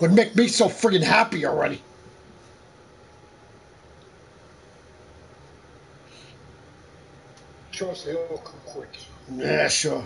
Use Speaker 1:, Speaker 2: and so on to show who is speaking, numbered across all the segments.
Speaker 1: would make me so friggin' happy already.
Speaker 2: Trust they all come quick.
Speaker 1: Yeah, sure.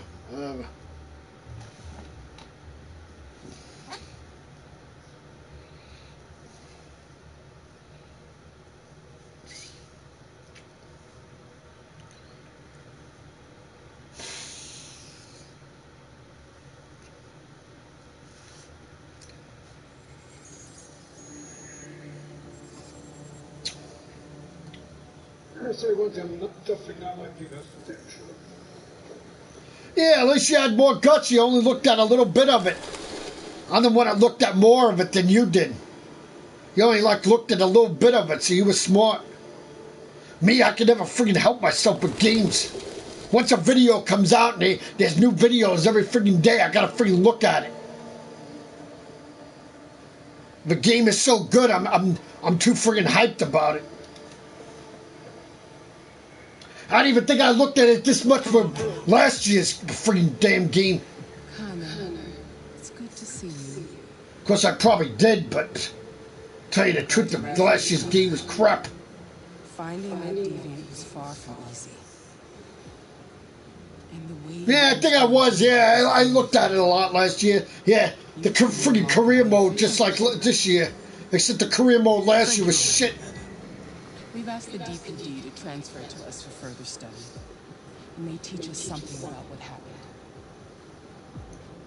Speaker 2: I say one thing, definitely not like you, that's for damn sure.
Speaker 1: Yeah, at least you had more guts. You only looked at a little bit of it. I'm the one that looked at more of it than you did. You only looked at a little bit of it, so you were smart. Me, I could never friggin' help myself with games. Once a video comes out and there's new videos every friggin' day, I gotta friggin' look at it. The game is so good, I'm too friggin' hyped about it. I don't even think I looked at it this much for last year's friggin' damn game.
Speaker 3: Connor, it's good to see you.
Speaker 1: Of course, I probably did, but tell you the truth, the last year's game was crap.
Speaker 3: Finding that deviant was far from easy. And the way
Speaker 1: Yeah, I think I was. Yeah, I looked at it a lot last year. Yeah, the friggin' career mode, just like this year. Except the career mode last year was shit.
Speaker 3: We've asked the DPD to transfer it to us for further study. It may teach us something about what happened.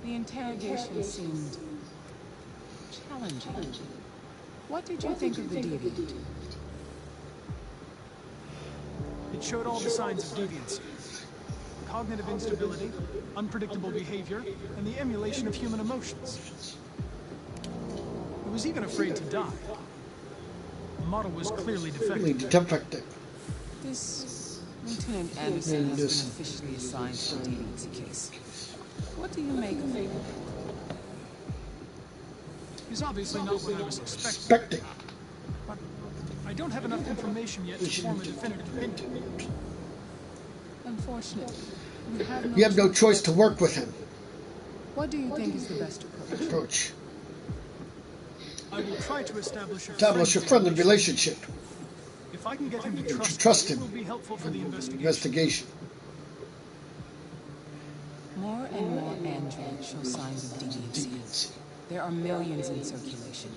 Speaker 3: The interrogation seemed challenging. What did you think of the deviant?
Speaker 4: It showed all the signs of deviancy. Cognitive instability, unpredictable behavior, and the emulation of human emotions. It was even afraid to die. The model was clearly defective.
Speaker 3: This Lieutenant Anderson has been officially assigned to the deviancy case. What do you make of it?
Speaker 4: He's obviously not what I was expecting. But I don't have enough information yet to form a definitive opinion.
Speaker 3: Unfortunately,
Speaker 1: you have no choice to work with him.
Speaker 3: What do you think is the best approach?
Speaker 4: I will try to establish
Speaker 1: a friendly relationship.
Speaker 4: If I can get him to
Speaker 1: trust him,
Speaker 4: it will be helpful for the
Speaker 1: investigation.
Speaker 3: More and more androids show signs of deviancy. There are millions in circulation.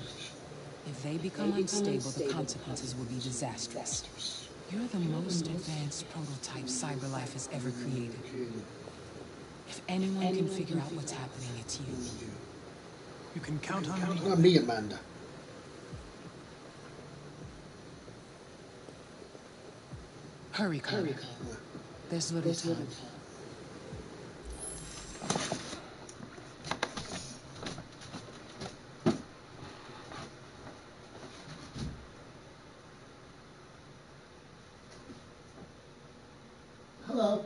Speaker 3: If they become unstable, the consequences will be disastrous. You're the most advanced prototype CyberLife has ever created. If anyone can figure out what's happening, it's you.
Speaker 4: You can count on me.
Speaker 1: Not me, Amanda.
Speaker 3: Hurry, Connor. There's little time.
Speaker 1: Hello.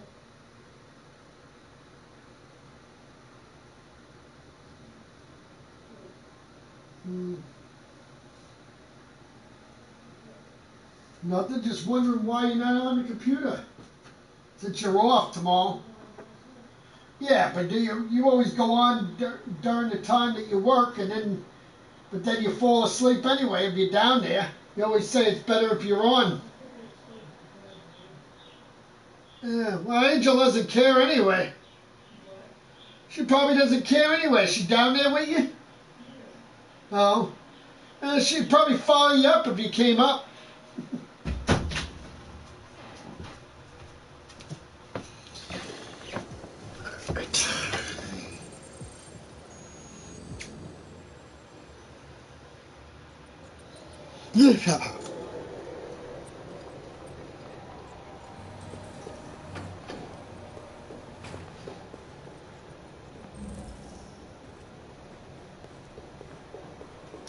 Speaker 1: Nothing, just wondering why you're not on the computer. Since you're off tomorrow. Yeah, but you always go on during the time that you work, but then you fall asleep anyway if you're down there. You always say it's better if you're on. Yeah, well, Angel doesn't care anyway. She probably doesn't care anyway. She down there with you? Oh. She'd probably follow you up if you came up. Yeah.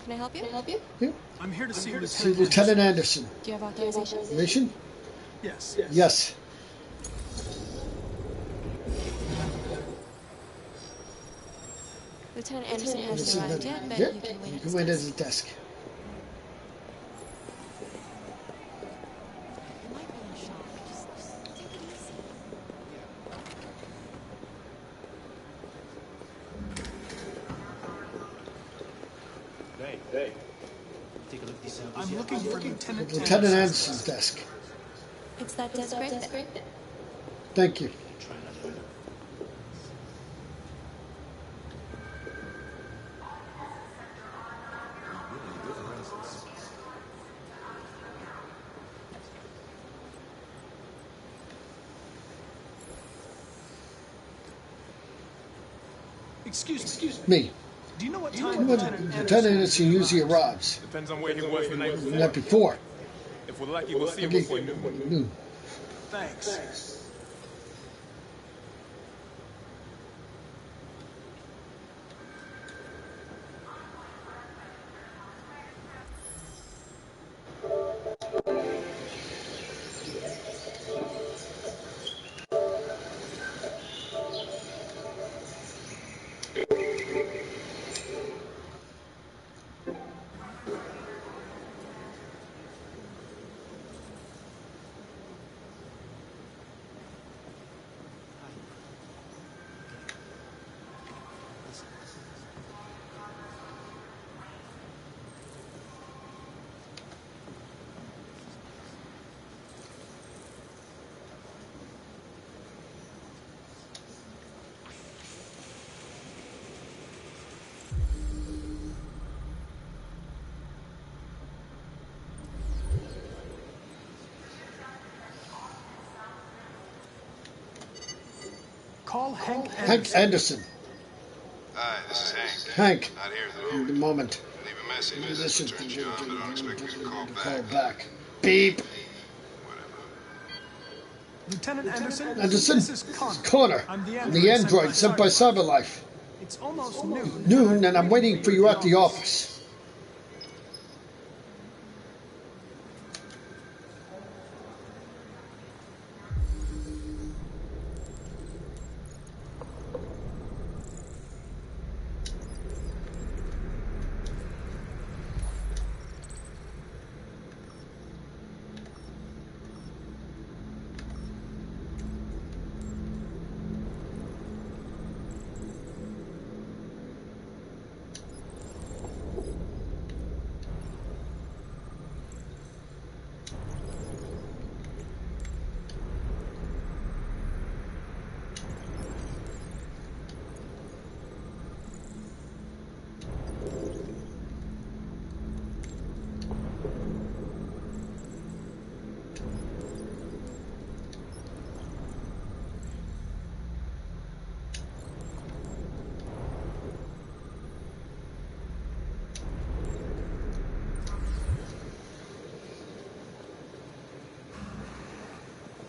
Speaker 5: Can I help you?
Speaker 1: Yeah.
Speaker 4: I'm here to see
Speaker 1: Lieutenant Anderson.
Speaker 5: Do you have authorization?
Speaker 1: Authorization?
Speaker 4: Yes.
Speaker 1: Yes.
Speaker 5: Lieutenant Anderson hasn't arrived yet, but
Speaker 1: yeah.
Speaker 5: you can wait
Speaker 1: You
Speaker 5: at
Speaker 1: can wait at his desk.
Speaker 6: Hey. Take a look at these samples.
Speaker 4: I'm looking for Lieutenant
Speaker 1: Lieutenant
Speaker 4: Anderson.
Speaker 1: Anderson's desk.
Speaker 5: It's that desk right there.
Speaker 1: Thank you.
Speaker 6: Try not to hurt.
Speaker 4: Excuse me.
Speaker 1: Me.
Speaker 4: Do you know what
Speaker 1: When
Speaker 4: time Lieutenant
Speaker 1: Lieutenant Anderson usually arrives.
Speaker 7: Depends on where he was the night
Speaker 1: The
Speaker 7: before.
Speaker 1: night before.
Speaker 7: If we're lucky, we'll see him
Speaker 1: Okay.
Speaker 7: before noon.
Speaker 1: Noon.
Speaker 4: Thanks. Call Hank Anderson.
Speaker 1: Hank Anderson.
Speaker 8: Hi, this is Hank.
Speaker 1: Hank.
Speaker 8: Not here at the
Speaker 1: In the
Speaker 8: moment.
Speaker 1: moment.
Speaker 8: Leave a message.
Speaker 1: This is
Speaker 8: Return John, but don't expect me to call
Speaker 1: Call
Speaker 8: back.
Speaker 1: back. Beep.
Speaker 8: Whatever.
Speaker 4: Lieutenant Anderson.
Speaker 1: Anderson.
Speaker 4: This is Connor.
Speaker 1: Connor.
Speaker 4: I'm the
Speaker 1: The android sent by Cyberlife.
Speaker 4: It's almost noon.
Speaker 1: Noon, and I'm waiting for you at the office.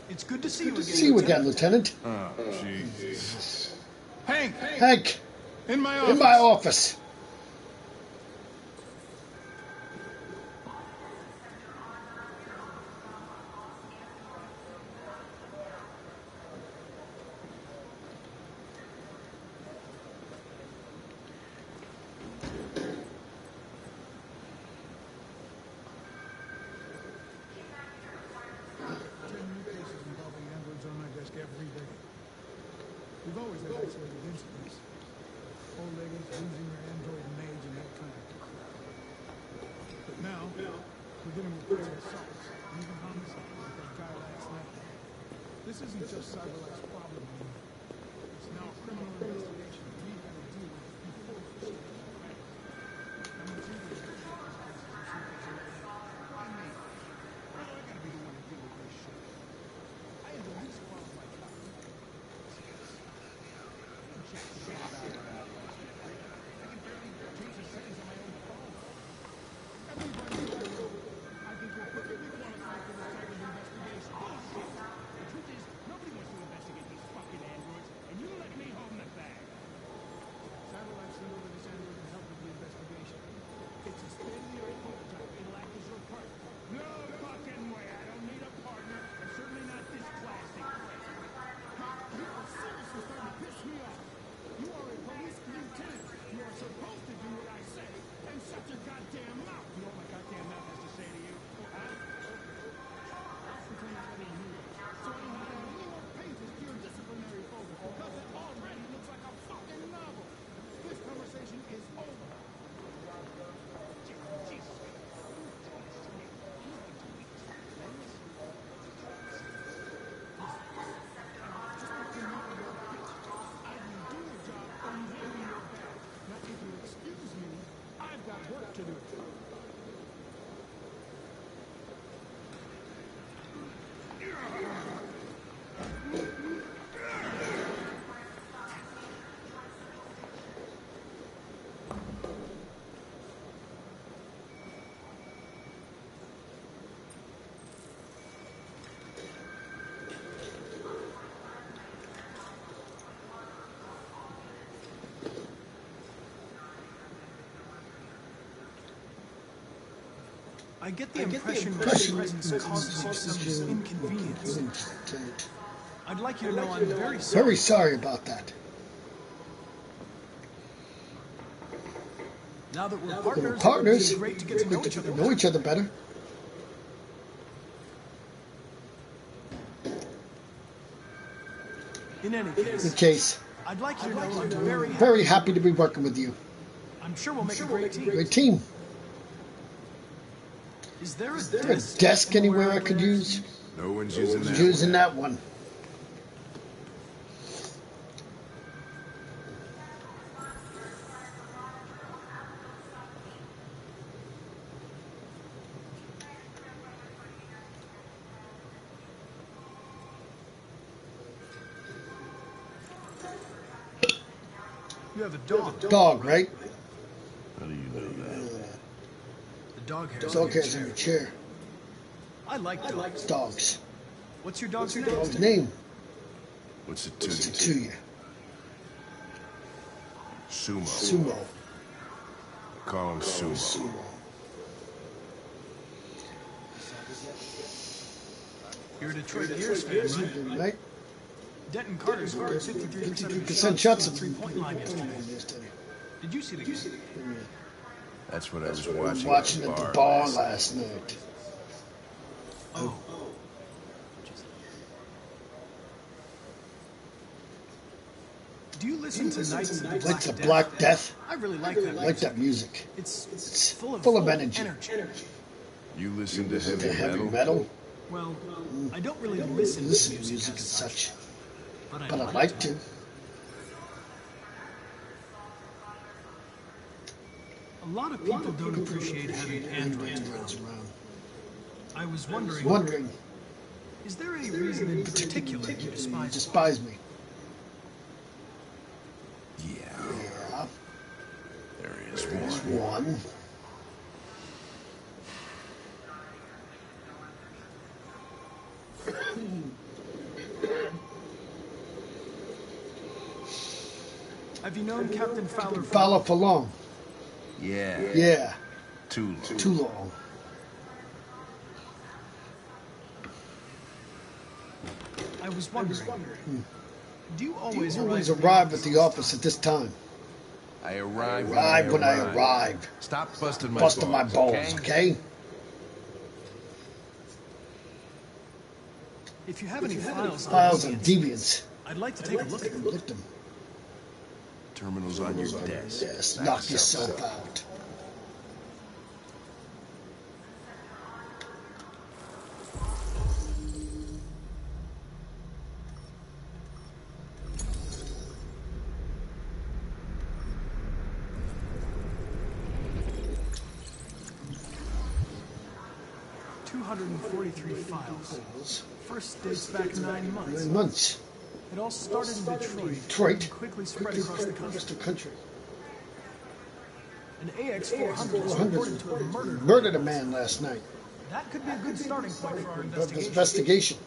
Speaker 4: It's good to see you again.
Speaker 1: See you again, Lieutenant.
Speaker 7: Oh, Jesus.
Speaker 4: Hank.
Speaker 1: Hank.
Speaker 7: In my office.
Speaker 1: In my office.
Speaker 2: Every day. We've always had isolated incidents. Old ladies losing their android mage and that kind of crap. But now, we're dealing with brutal assaults and even homicides like that guy last night. This isn't just Cyberlife's problem anymore. It's now a criminal investigation we've got to deal with before it's too late. I'm not even going to get these cases and see if it's okay. I mean, I gotta be the one to deal with this shit. I am the least qualified cop.
Speaker 9: Nobody wants to investigate these fucking androids, and you let me hold them back.
Speaker 4: to do it. I get the impression that your presence causes you some inconvenience. I'd like you to know I'm very sorry.
Speaker 1: Very sorry about that.
Speaker 4: Now that we're
Speaker 1: We're
Speaker 4: partners,
Speaker 1: partners.
Speaker 4: it'd be great to get to know each other.
Speaker 1: Know each other better.
Speaker 4: In any
Speaker 1: In case,
Speaker 4: I'd like you to know I'm
Speaker 1: very happy to be working with you.
Speaker 4: I'm sure we'll make a great team.
Speaker 1: Great team.
Speaker 4: Is there
Speaker 1: Is there a desk anywhere I could use?
Speaker 8: No one's using that.
Speaker 1: Using that one.
Speaker 4: You have a dog.
Speaker 1: Dog, right?
Speaker 8: How do you know that?
Speaker 4: The dog hair.
Speaker 1: Dog has in your chair.
Speaker 4: I like dogs.
Speaker 1: Dogs.
Speaker 4: What's your dog's name?
Speaker 1: Dog's name.
Speaker 8: What's it to
Speaker 1: What's
Speaker 8: you?
Speaker 1: it to you?
Speaker 8: Sumo.
Speaker 1: Sumo.
Speaker 8: Call him Sumo.
Speaker 1: Sumo.
Speaker 4: You're a Detroit Gears fan, right?
Speaker 1: Right?
Speaker 4: Denton Carter scored 53%
Speaker 1: 53% shots
Speaker 4: at
Speaker 1: of
Speaker 4: the three-point line yesterday. Did you see the game?
Speaker 8: That's what I was
Speaker 1: I was
Speaker 8: watching,
Speaker 1: watching at the bar last night.
Speaker 4: Oh. Do you listen to Nights of the
Speaker 1: Like the Black Death.
Speaker 4: I really like that.
Speaker 1: I like that music.
Speaker 4: It's
Speaker 1: full of energy.
Speaker 8: You listen to
Speaker 1: The
Speaker 8: heavy
Speaker 1: heavy
Speaker 8: metal?
Speaker 1: metal.
Speaker 4: Well, I don't really listen to
Speaker 1: Listen to
Speaker 4: music
Speaker 1: music
Speaker 4: as
Speaker 1: as
Speaker 4: such,
Speaker 1: such.
Speaker 4: but
Speaker 1: But I'd like to.
Speaker 4: A lot of people don't appreciate having androids around. I was wondering, is there any reason in particular you despise?
Speaker 1: Despise me.
Speaker 8: Yeah,
Speaker 1: Yeah.
Speaker 8: there is one.
Speaker 1: One.
Speaker 4: Have you known Captain Fowler?
Speaker 1: Fowler for long.
Speaker 8: Yeah.
Speaker 1: Yeah.
Speaker 8: Too long.
Speaker 1: Too long.
Speaker 4: I was wondering, do you always
Speaker 1: Always arrive at the office at this time.
Speaker 8: I arrive
Speaker 1: Arrive when I arrive.
Speaker 8: Stop busting my
Speaker 1: Busting my balls, okay?
Speaker 4: If you have any files
Speaker 1: Files
Speaker 4: on
Speaker 1: and
Speaker 4: deviants,
Speaker 1: deviants.
Speaker 4: I'd like to take a look at them.
Speaker 1: Look at them.
Speaker 8: Terminal's on your desk.
Speaker 1: Yes, knock yourself out.
Speaker 4: $243 files. First dates back 9 months.
Speaker 1: 9 months.
Speaker 4: It all started in Detroit.
Speaker 1: Detroit.
Speaker 4: And quickly spread across the country. An AX-400 was
Speaker 1: 400
Speaker 4: reported to have murdered.
Speaker 1: Murdered a man last night.
Speaker 4: That could be a good starting point for our
Speaker 1: Of this
Speaker 4: investigation.
Speaker 1: investigation.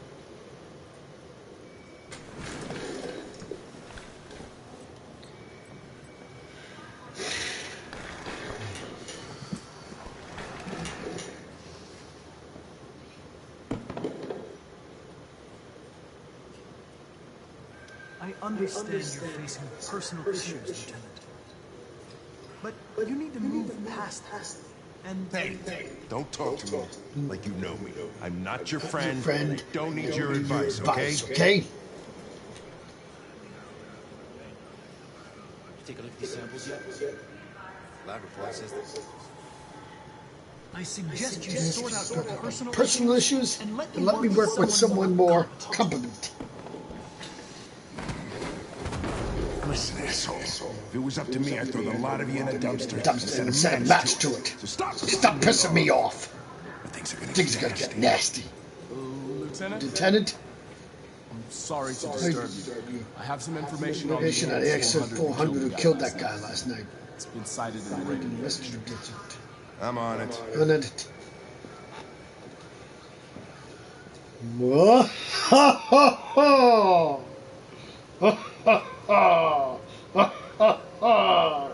Speaker 4: I understand you're facing personal issues, Lieutenant. But you need to move past that. And
Speaker 8: Hey, don't talk to me like you know me. I'm not your friend.
Speaker 1: Friend.
Speaker 8: I don't need your advice, okay?
Speaker 1: Okay?
Speaker 6: Take a look at these samples yet? Lab report says this.
Speaker 4: I suggest you sort out your
Speaker 1: Personal issues and let me work with someone more competent.
Speaker 8: Listen, asshole. If it was up to me, I'd throw the lot of you in a dumpster
Speaker 1: And set a match to it.
Speaker 8: So stop
Speaker 1: pissing me off.
Speaker 8: Things are gonna
Speaker 1: Get nasty.
Speaker 7: Lieutenant?
Speaker 1: Lieutenant?
Speaker 7: I'm sorry to disturb you. I have some information on
Speaker 1: Information on the X-400 who killed that guy last night.
Speaker 7: It's been cited in the radio.
Speaker 1: Western District.
Speaker 8: I'm on it.
Speaker 1: On it. Whoa. Ha ha ha! Ha ha ha! Ha ha ha!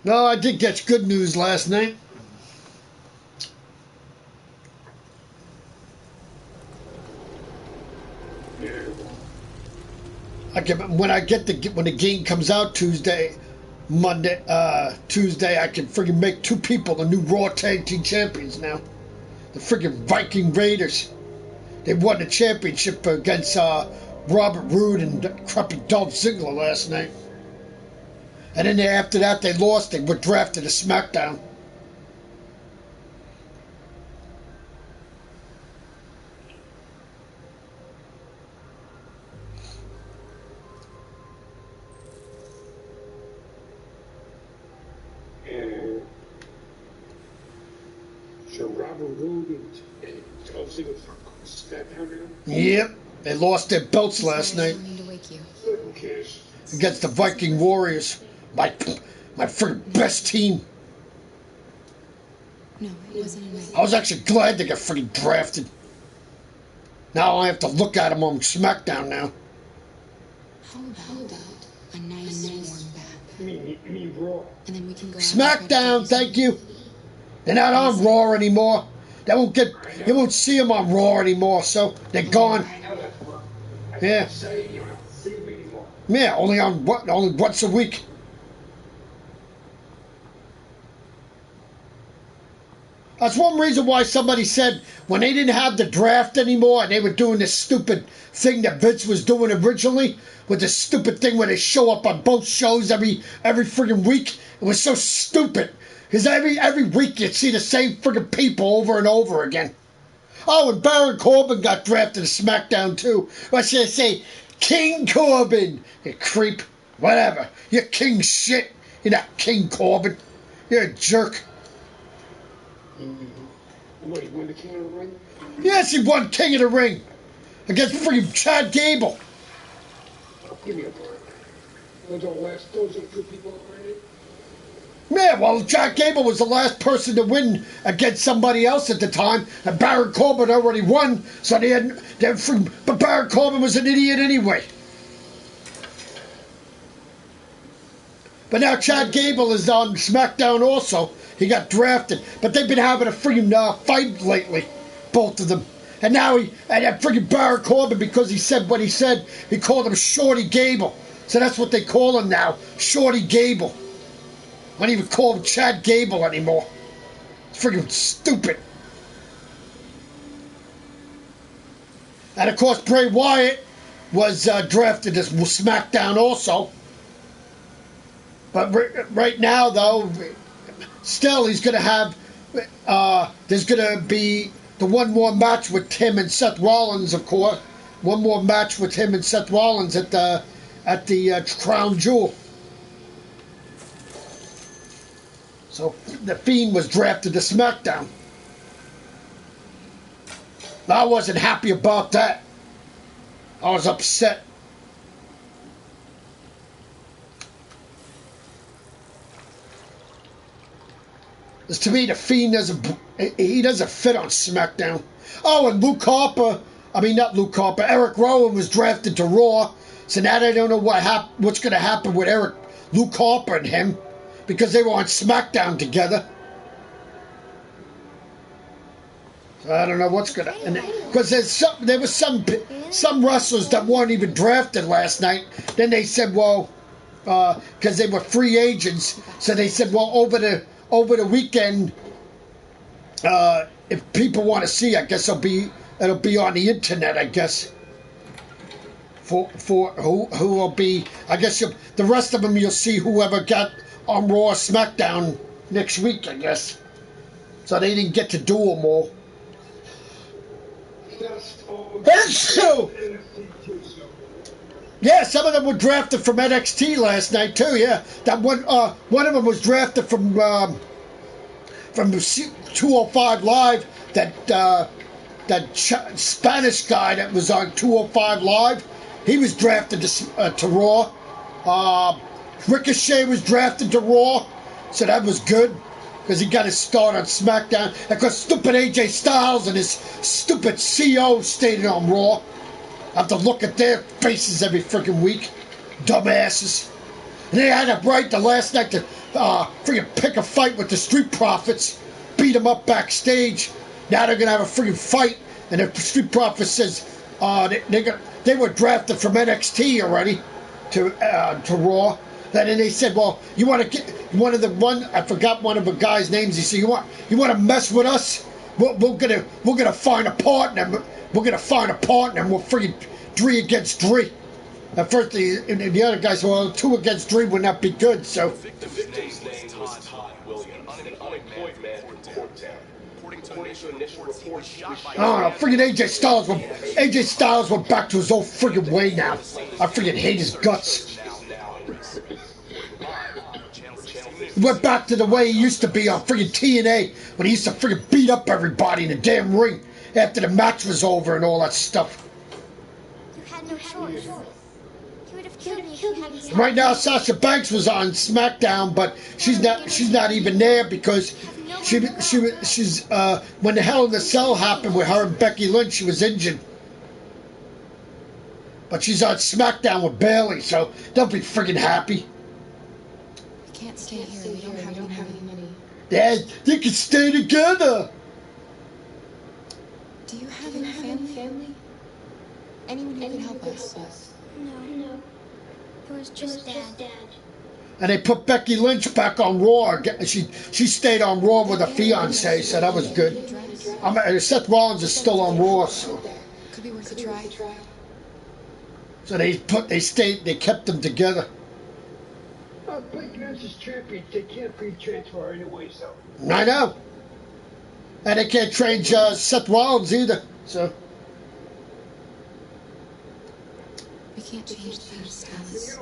Speaker 1: No, I did get good news last night. When the game comes out Tuesday, Tuesday, I can friggin' make two people the new Raw Tag Team Champions now. The friggin' Viking Raiders. They won the championship against Robert Roode and crappy Dolph Ziggler last night. And then after that, they lost. They were drafted to SmackDown.
Speaker 9: So Robert Roode and Dolph Ziggler SmackDown now?
Speaker 1: Yep, they lost their belts last night
Speaker 9: Who cares?
Speaker 1: against the Viking Warriors. My friggin' best team.
Speaker 5: No, it wasn't in
Speaker 1: I was actually glad they got friggin' drafted. Now I have to look at them on SmackDown now.
Speaker 5: How about a nice warm bath?
Speaker 9: You mean Raw?
Speaker 5: And then we can go out
Speaker 1: SmackDown, thank you. They're not on Raw anymore. You won't see them on Raw anymore, so they're gone. Yeah. Yeah, only once a week. That's one reason why somebody said when they didn't have the draft anymore and they were doing this stupid thing that Vince was doing originally with this stupid thing where they show up on both shows every friggin' week. It was so stupid because every week you'd see the same friggin' people over and over again. Oh, and Baron Corbin got drafted to SmackDown too. What should I say? King Corbin, you creep. Whatever. You're king shit. You're not King Corbin. You're a jerk.
Speaker 9: What, he won the King of the Ring?
Speaker 1: Yes, he won King of the Ring against freaking Chad Gable.
Speaker 9: Give me a break. Those are two people already?
Speaker 1: Yeah, well, Chad Gable was the last person to win against somebody else at the time, and Baron Corbin already won, so but Baron Corbin was an idiot anyway. But now Chad Gable is on SmackDown also. He got drafted, but they've been having a freaking fight lately, both of them. And now and freaking Baron Corbin, because he said what he said, he called him Shorty Gable. So that's what they call him now, Shorty Gable. I don't even call him Chad Gable anymore. It's freaking stupid. And of course, Bray Wyatt was drafted as SmackDown also. But right now, though, still he's going to have. There's going to be the one more match with him and Seth Rollins, of course. One more match with him and Seth Rollins at the Crown Jewel. So the Fiend was drafted to SmackDown. I wasn't happy about that. I was upset. Because to me, the Fiend doesn't fit on SmackDown. Oh, and Eric Rowan was drafted to Raw. So now they don't know what's going to happen with Luke Harper and him, because they were on SmackDown together. So I don't know what's going to... Because there was some wrestlers that weren't even drafted last night. Then they said, well, because they were free agents. So they said, well, over the weekend, if people want to see, I guess it'll be on the internet. I guess for who will be. I guess the rest of them you'll see whoever got on Raw or SmackDown next week. I guess. So they didn't get to do them all. That's true. Yeah, some of them were drafted from NXT last night too. Yeah, that one of them was drafted from 205 Live. That Spanish guy that was on 205 Live, he was drafted to Raw. Ricochet was drafted to Raw, so that was good because he got his start on SmackDown. And because stupid AJ Styles and his stupid CO stayed on Raw. I have to look at their faces every freaking week. Dumbasses. And they had a right the last night to freaking pick a fight with the Street Profits. Beat them up backstage. Now they're going to have a freaking fight. And the Street Profits says they were drafted from NXT already to Raw. And then they said, well, you want to get I forgot one of the guy's names. He said, you want to mess with us? We're gonna find a partner. We're gonna find a partner, and we'll freaking 3 against 3. At first, the other guy said, well, 2 against 3 would not be good. So.
Speaker 8: The victim's name was Todd Williams, an unemployed man from Courtown. According to initial reports, he was shot by.
Speaker 1: Oh, freaking AJ Styles went back to his old freaking way now. I freaking hate his guts. He went back to the way he used to be on freaking TNA when he used to freaking beat up everybody in the damn ring after the match was over and all that stuff.
Speaker 10: You had no choice. You would have killed me if you hadn't.
Speaker 1: Right now, Sasha Banks was on SmackDown, but she's not even there because she's when the Hell in the Cell happened with her and Becky Lynch, she was injured. But she's on SmackDown with Bayley, so they'll be freaking happy.
Speaker 5: We can't stay here. We don't have any money.
Speaker 1: Yeah, they can stay together.
Speaker 5: Do you have any family? Anyone who can help us?
Speaker 10: No. It was just Dad.
Speaker 1: And they put Becky Lynch back on Raw. She stayed on Raw with her fiance, so that was good. Seth Rollins is still on Raw, so.
Speaker 5: Could be worth a try.
Speaker 1: So they kept them together.
Speaker 9: Becky Lynch is champion. They can't free transfer anyway, so.
Speaker 1: I know. And they can't trade Seth Rollins either, so.
Speaker 5: We can't change things, Alice.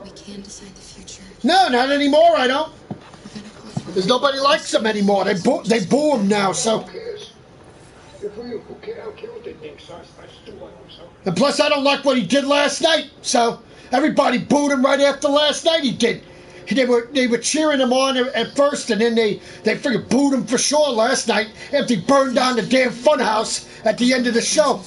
Speaker 5: We can decide the future.
Speaker 1: No, not anymore, I don't. Because nobody likes them anymore. They boo him now, so. And plus, I don't like what he did last night, so everybody booed him right after last night he did. They were cheering him on at first, and then they figured booed him for sure last night after he burned down the damn funhouse at the end of the show.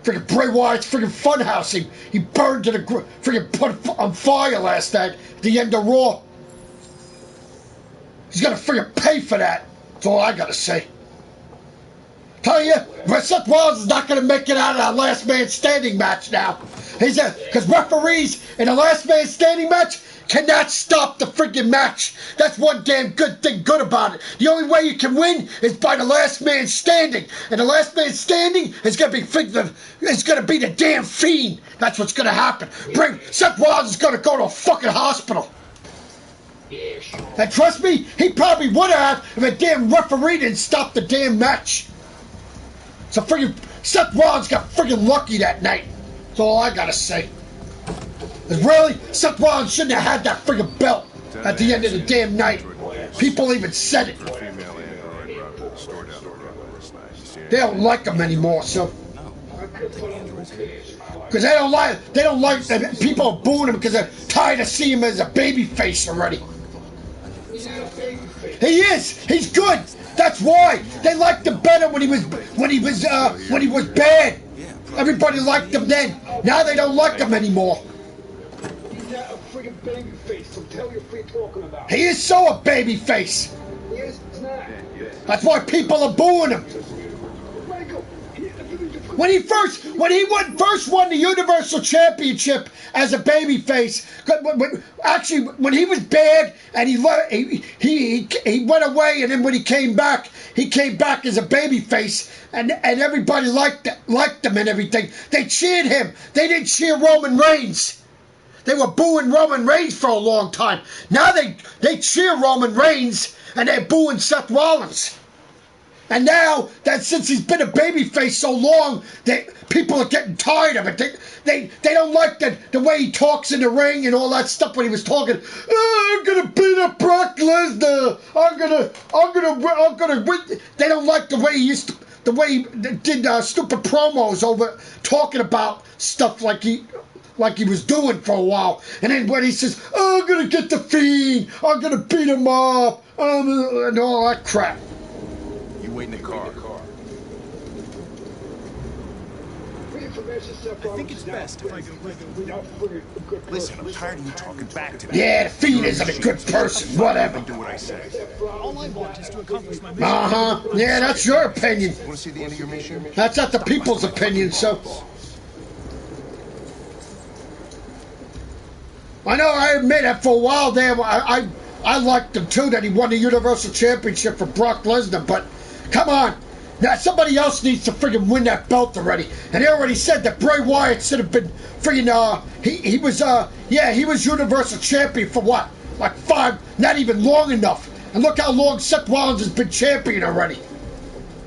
Speaker 1: Friggin' Bray Wyatt's friggin' funhouse. He burned to the friggin' put on fire last night at the end of Raw. He's gonna friggin' pay for that. That's all I gotta say. Tell you, Seth Rollins is not gonna make it out of that last man standing match now. Because referees in a last man standing match cannot stop the freaking match. That's one damn good thing good about it. The only way you can win is by the last man standing. And the last man standing is going to be the damn Fiend. That's what's going to happen. Seth Rollins is going to go to a fucking hospital. And trust me, he probably would have if a damn referee didn't stop the damn match. So freaking Seth Rollins got freaking lucky that night. That's all I got to say. Really, Seth Rollins shouldn't have had that friggin' belt at the end of the damn night. People even said it. They don't like him anymore, so. Because they don't like people are booing him because they're tired of seeing him as a baby face already. He is. He's good. That's why they liked him better when he was bad. Everybody liked him then. Now they don't like him anymore.
Speaker 9: He's not a friggin' baby face, so tell your free talking about.
Speaker 1: He is so a baby face.
Speaker 9: He is not.
Speaker 1: That's why people are booing him.
Speaker 9: Michael,
Speaker 1: When he first won the Universal Championship as a babyface, actually when he was bad and he went away, and then when he came back as a babyface, and everybody liked him and everything. They cheered him. They didn't cheer Roman Reigns. They were booing Roman Reigns for a long time. Now they cheer Roman Reigns and they're booing Seth Rollins. And now that since he's been a babyface so long, people are getting tired of it. They don't like the way he talks in the ring and all that stuff when he was talking. Oh, I'm gonna beat up Brock Lesnar. I'm gonna win. They don't like the way he did stupid promos over talking about stuff like he was doing for a while. And then when he says, oh, I'm gonna get the Fiend, I'm gonna beat him up, and all that crap.
Speaker 6: Wait in the car.
Speaker 4: I think it's best if I go with you.
Speaker 6: Listen, I'm tired of you talking back to me.
Speaker 1: Yeah, the Fiend isn't a good person. Whatever.
Speaker 6: Do what I say.
Speaker 4: All I want is to accomplish my mission.
Speaker 1: Yeah, that's your opinion.
Speaker 6: Want to see the end of your mission?
Speaker 1: That's not the people's opinion, so. I know, I admit that for a while there, I liked him too, that he won the Universal Championship for Brock Lesnar, but come on. Now, somebody else needs to friggin' win that belt already. And they already said that Bray Wyatt should have been friggin', he was Universal Champion for what? Like 5, not even long enough. And look how long Seth Rollins has been champion already.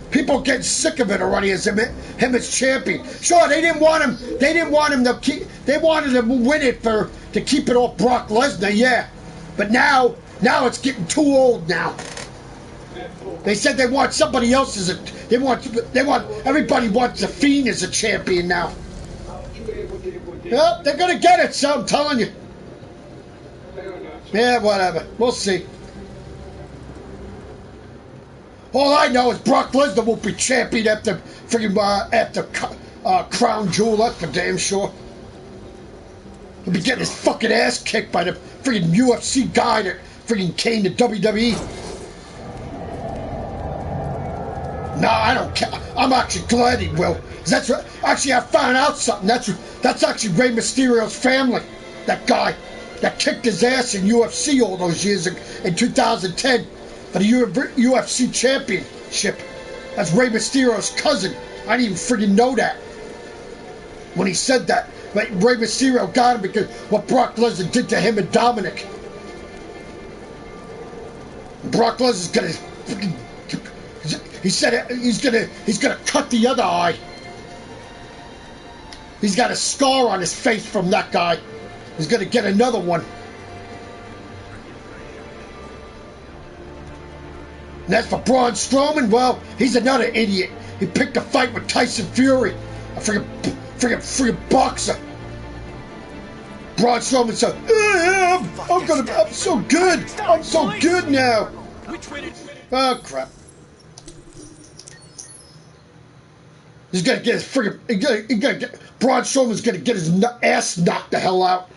Speaker 1: People are getting sick of it already as him as champion. Sure, they didn't want him to keep, they wanted him to win it to keep it off Brock Lesnar, yeah. But now it's getting too old now. They said they want somebody else they want everybody wants the Fiend as a champion now. Yep, they're gonna get it, so I'm telling you. Yeah, whatever. We'll see. All I know is Brock Lesnar won't be champion after Crown Jewel. That's for damn sure. He'll be getting his fucking ass kicked by the freaking UFC guy that freaking came to WWE. No, I don't care. I'm actually glad he will. That's right. Actually, I found out something. That's actually Rey Mysterio's family. That guy that kicked his ass in UFC all those years in 2010 for the UFC championship. That's Rey Mysterio's cousin. I didn't even freaking know that when he said that. But Rey Mysterio got him because what Brock Lesnar did to him and Dominic. Brock Lesnar's gonna freaking. He said he's gonna cut the other eye. He's got a scar on his face from that guy. He's gonna get another one. And as for Braun Strowman, well, he's another idiot. He picked a fight with Tyson Fury, a friggin' boxer. Braun Strowman said, I'm so good. I'm so good now. Oh crap. He's gonna get his friggin'. Braun Strowman's gonna get his ass knocked the hell out.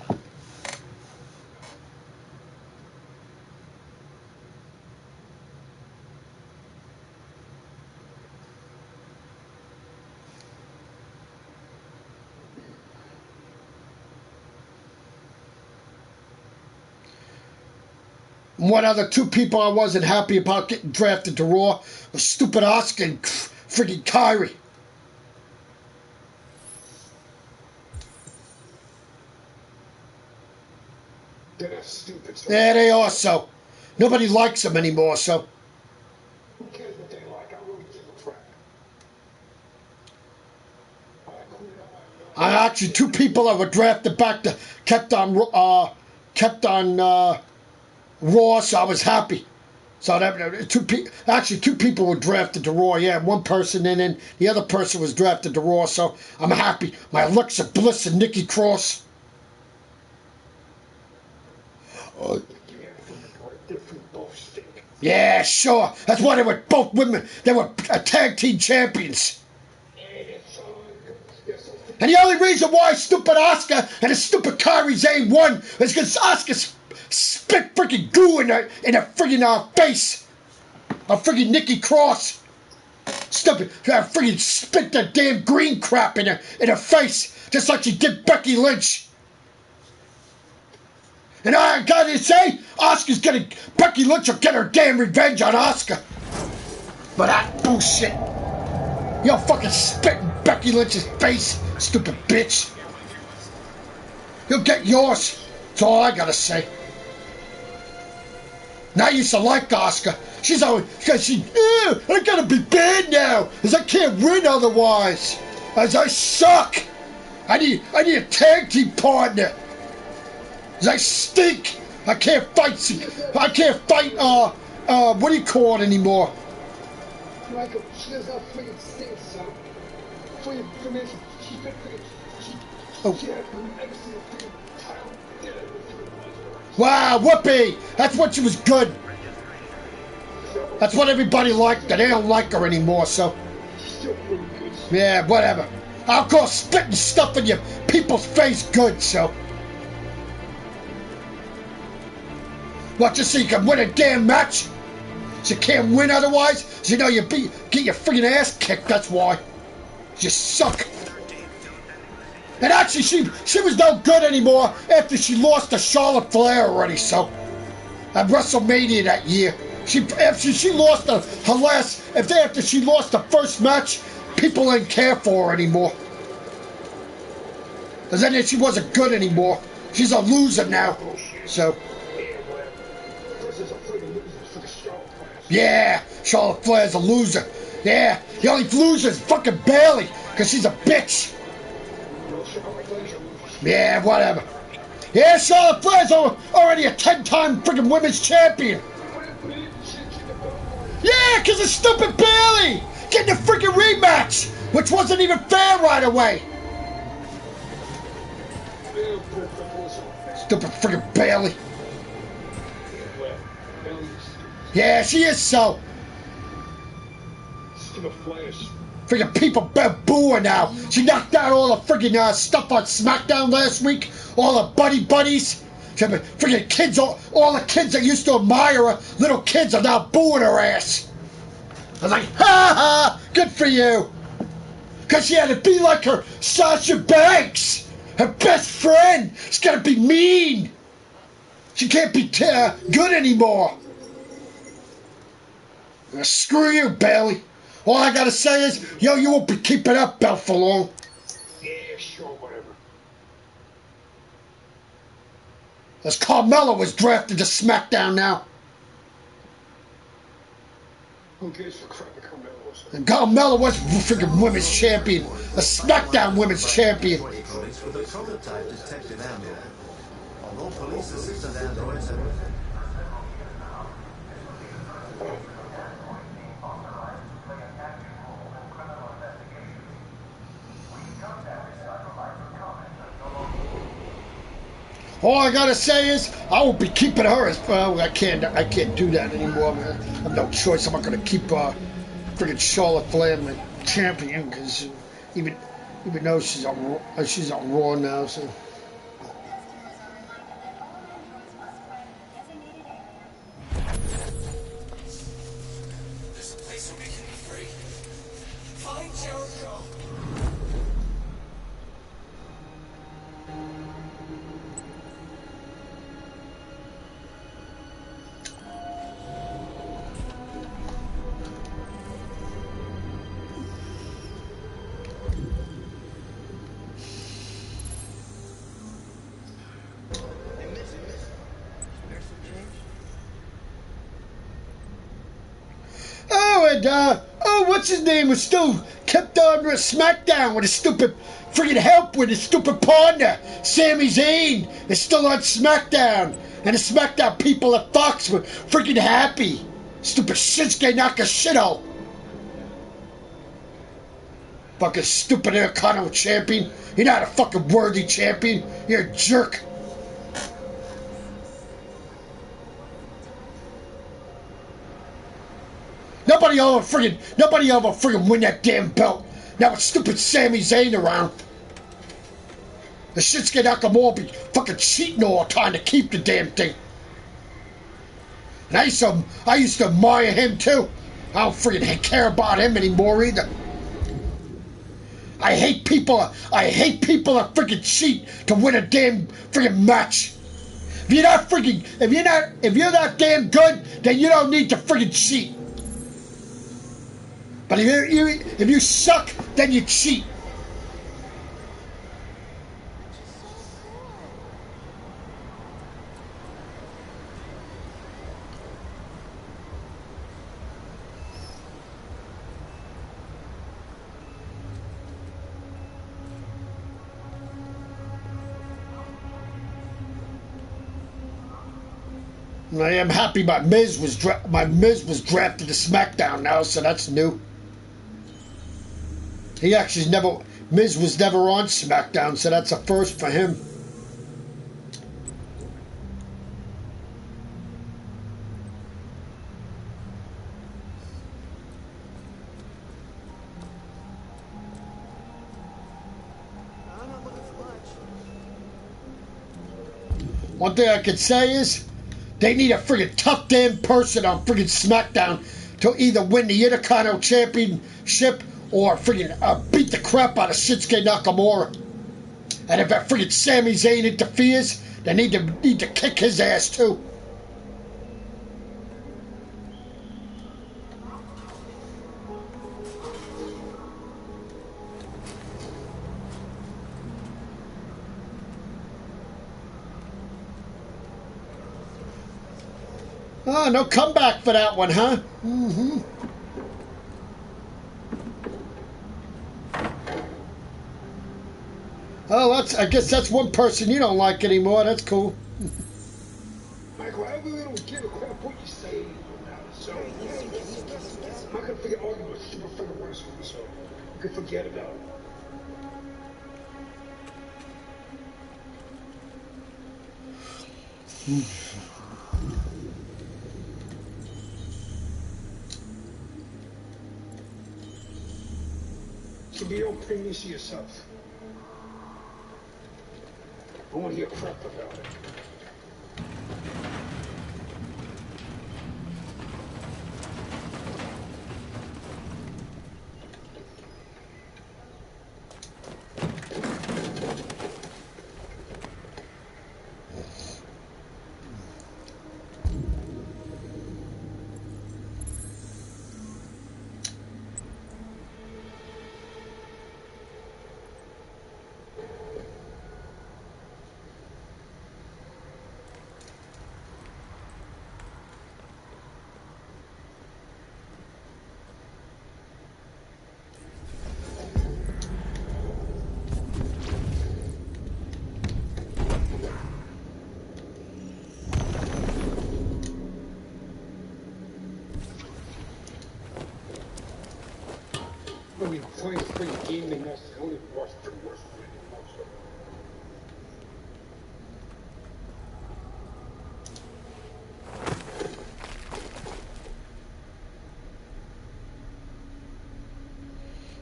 Speaker 1: One other two people I wasn't happy about getting drafted to Raw was stupid Asuka and friggin' Kyrie. Yeah, they are so. Nobody likes them anymore, so.
Speaker 9: Who cares what they like? I really give a crap.
Speaker 1: Actually, two people that were drafted back to kept on Raw, so I was happy. So that two people were drafted to Raw. Yeah, one person, and then the other person was drafted to Raw. So I'm happy. My Alexa Bliss and Nikki Cross. Yeah, sure. That's why they were both women. They were tag team champions. And the only reason why stupid Asuka and the stupid Kairi Sane won is because Asuka spit freaking goo in her freaking face of freaking Nikki Cross. stupid, freaking spit that damn green crap in her face, just like she did Becky Lynch. And I gotta say, Becky Lynch will get her damn revenge on Oscar. But that bullshit. You'll fucking spit in Becky Lynch's face, stupid bitch. You'll get yours. That's all I gotta say. And I used to like Oscar. She's always, because I gotta be bad now, as I can't win otherwise. As I suck. I need a tag team partner. As I stink. I can't fight, what do you call it anymore?
Speaker 9: Michael, she does not freaking stink, son. For your information, she's been freaking,
Speaker 1: Wow, whoopee! That's what she was good. That's what everybody liked, and they don't like her anymore, so. Yeah, whatever. I'll call spitting stuff in your people's face good, so. What, just so you can win a damn match? So you can't win otherwise? So you know you get your freaking ass kicked, that's why. You suck. And actually, she was no good anymore after she lost to Charlotte Flair already, so. At WrestleMania that year. After she lost the first match, people didn't care for her anymore. Because then she wasn't good anymore. She's a loser now. So. Yeah, Charlotte Flair's a loser. Yeah, the only loser is fucking Bailey, because she's a bitch. Yeah, whatever. Yeah, Charlotte Flair's already a 10-time freaking women's champion. Yeah, because of stupid Bailey getting a freaking rematch, which wasn't even fair right away. Stupid freaking Bailey. Yeah, she is so. Freaking people booing now. She knocked out all the freaking stuff on SmackDown last week. All the buddies. Freaking kids, all the kids that used to admire her, little kids, are now booing her ass. I was like, ha ha, good for you. Because she had to be like her Sasha Banks, her best friend. She's got to be mean. She can't be good anymore. Screw you, Bailey. All I gotta say is, you won't be keeping that belt for long.
Speaker 9: Yeah, sure, whatever.
Speaker 1: As Carmella was drafted to SmackDown now.
Speaker 9: Who gives a crap if Carmella was?
Speaker 1: And Carmella was freaking women's champion. A SmackDown women's champion.
Speaker 6: Police with a prototype detective android. Although police assistant androids have...
Speaker 1: All I gotta say is, I will be keeping her as well. I can't do that anymore, man. I have no choice. I'm not gonna keep freaking Charlotte Flair my champion, because even though she's on Raw now, so.
Speaker 11: There's a place where we can be free. Find Jericho.
Speaker 1: What's his name was still kept on SmackDown with his stupid freaking help with his stupid partner. Sami Zayn is still on SmackDown, and the SmackDown people at Fox were freaking happy. Stupid Shinsuke Nakashito. Fucking stupid Intercontinental champion. You're not a fucking worthy champion. You're a jerk. Nobody ever friggin' win that damn belt. Now with stupid Sami Zayn around. The Shinsuke Nakamura be fucking cheating all the time to keep the damn thing. And I used to admire him too. I don't friggin' care about him anymore either. I hate people that friggin' cheat to win a damn friggin' match. If you're not damn good, then you don't need to friggin' cheat. But if you suck, then you cheat. I am happy my Miz was drafted to SmackDown now, so that's new. Miz was never on SmackDown, so that's a first for him.
Speaker 2: I'm not looking for much.
Speaker 1: One thing I could say is, they need a friggin' tough damn person on friggin' SmackDown to either win the Intercontinental Championship or friggin' beat the crap out of Shinsuke Nakamura. And if that friggin' Sami Zayn interferes, they need to kick his ass too. Oh, no comeback for that one, huh? Mm-hmm. Oh, I guess that's one person you don't like anymore. That's cool.
Speaker 9: Michael, I really don't give a crap what you say. So, I'm not gonna forget arguing with super friggin' wrestling, so you can forget about it. So be all premium to yourself. I want to hear crap about it. When we play free gaming, that's the only worst for worse.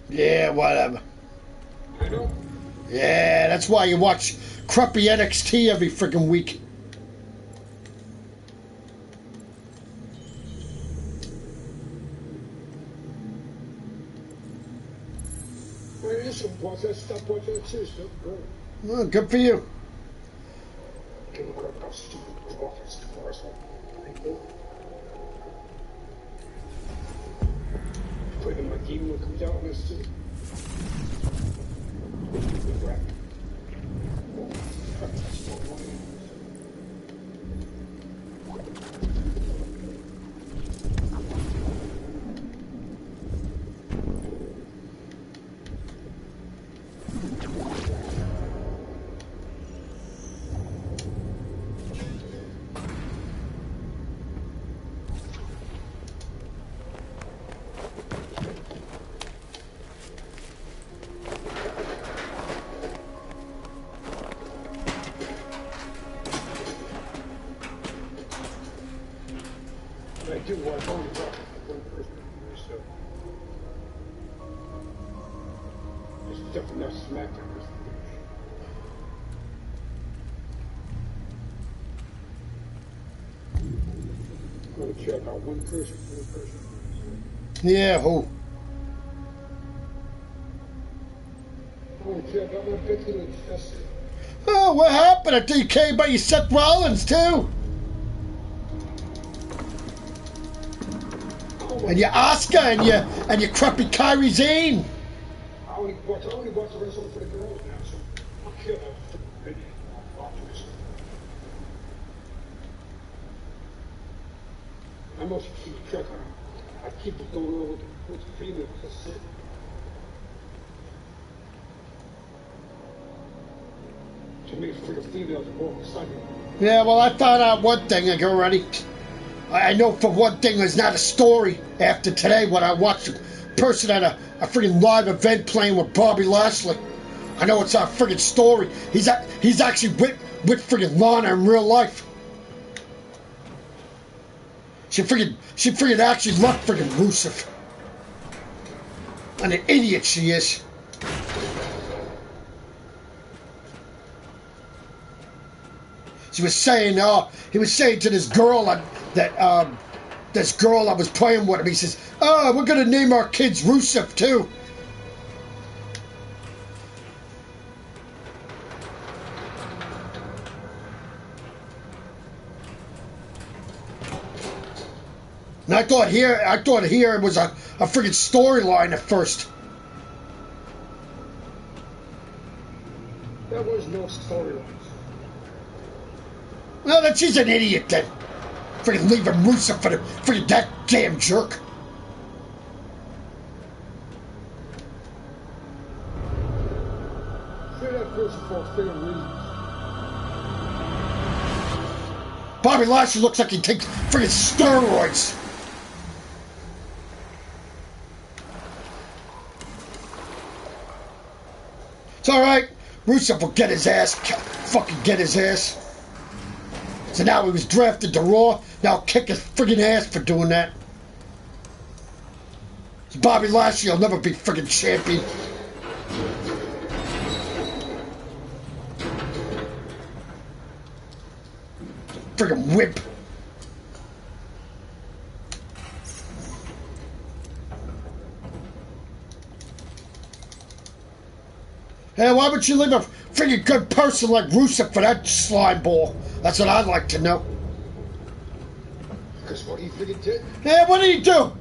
Speaker 1: Yeah, whatever. Yeah, that's why you watch crappy NXT every freaking week. Well, good for you.
Speaker 9: Play the my game when it comes out next year. I do want to only talk to one person, so it's definitely not SmackDown. I'm going to check out one person.
Speaker 1: Yeah, who? Oh, what happened? I thought you came by your Seth Rollins, too. And your Oscar and your crappy Kyrie Zane.
Speaker 9: I only watch the wrestling for the girls now, so I care about the video. I must keep track on. I keep it going on with the females. That's it. To me, for the females are more exciting.
Speaker 1: Yeah, well, I found out one thing already. I know for one thing there's not a story after today when I watched a person at a freaking live event playing with Bobby Lashley. I know it's a freaking story. He's actually with freaking Lana in real life. She freaking actually loved freaking Rusev. And an idiot she is. He was saying to this girl this girl that was playing with him, he says, "Oh, we're gonna name our kids Rusev too." And I thought here it was a freaking storyline at first.
Speaker 9: There was no storyline.
Speaker 1: Well, then she's an idiot then. Freaking leaving Rusev for the freaking that damn jerk.
Speaker 9: Say that person for fair reasons.
Speaker 1: Bobby Lashley looks like he takes freaking steroids. It's alright. Rusev will get his ass. Fucking get his ass. So now he was drafted to Raw. Now I'll kick his friggin' ass for doing that. Bobby Lashley will never be friggin' champion. Friggin' wimp. Hey, why would you leave a friggin' good person like Rusev for that slime ball? That's what I'd like to know.
Speaker 9: Because what he friggin' did?
Speaker 1: Yeah, what did he do?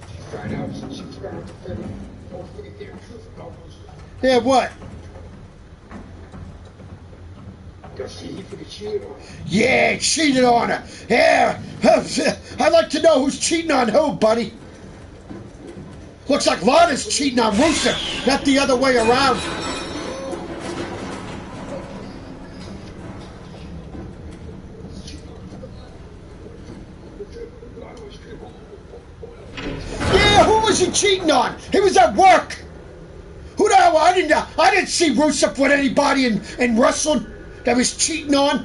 Speaker 9: She found out since she was around to figure all friggin' damn truth about Rusev.
Speaker 1: Yeah, what?
Speaker 9: Because he friggin' cheated on her.
Speaker 1: Yeah, cheated on her. Yeah. I'd like to know who's cheating on who, buddy. Looks like Lana's cheating on Rusev, not the other way around. Yeah, who was he cheating on? He was at work. Who the hell? I didn't see Rusev with anybody in wrestling that was cheating on.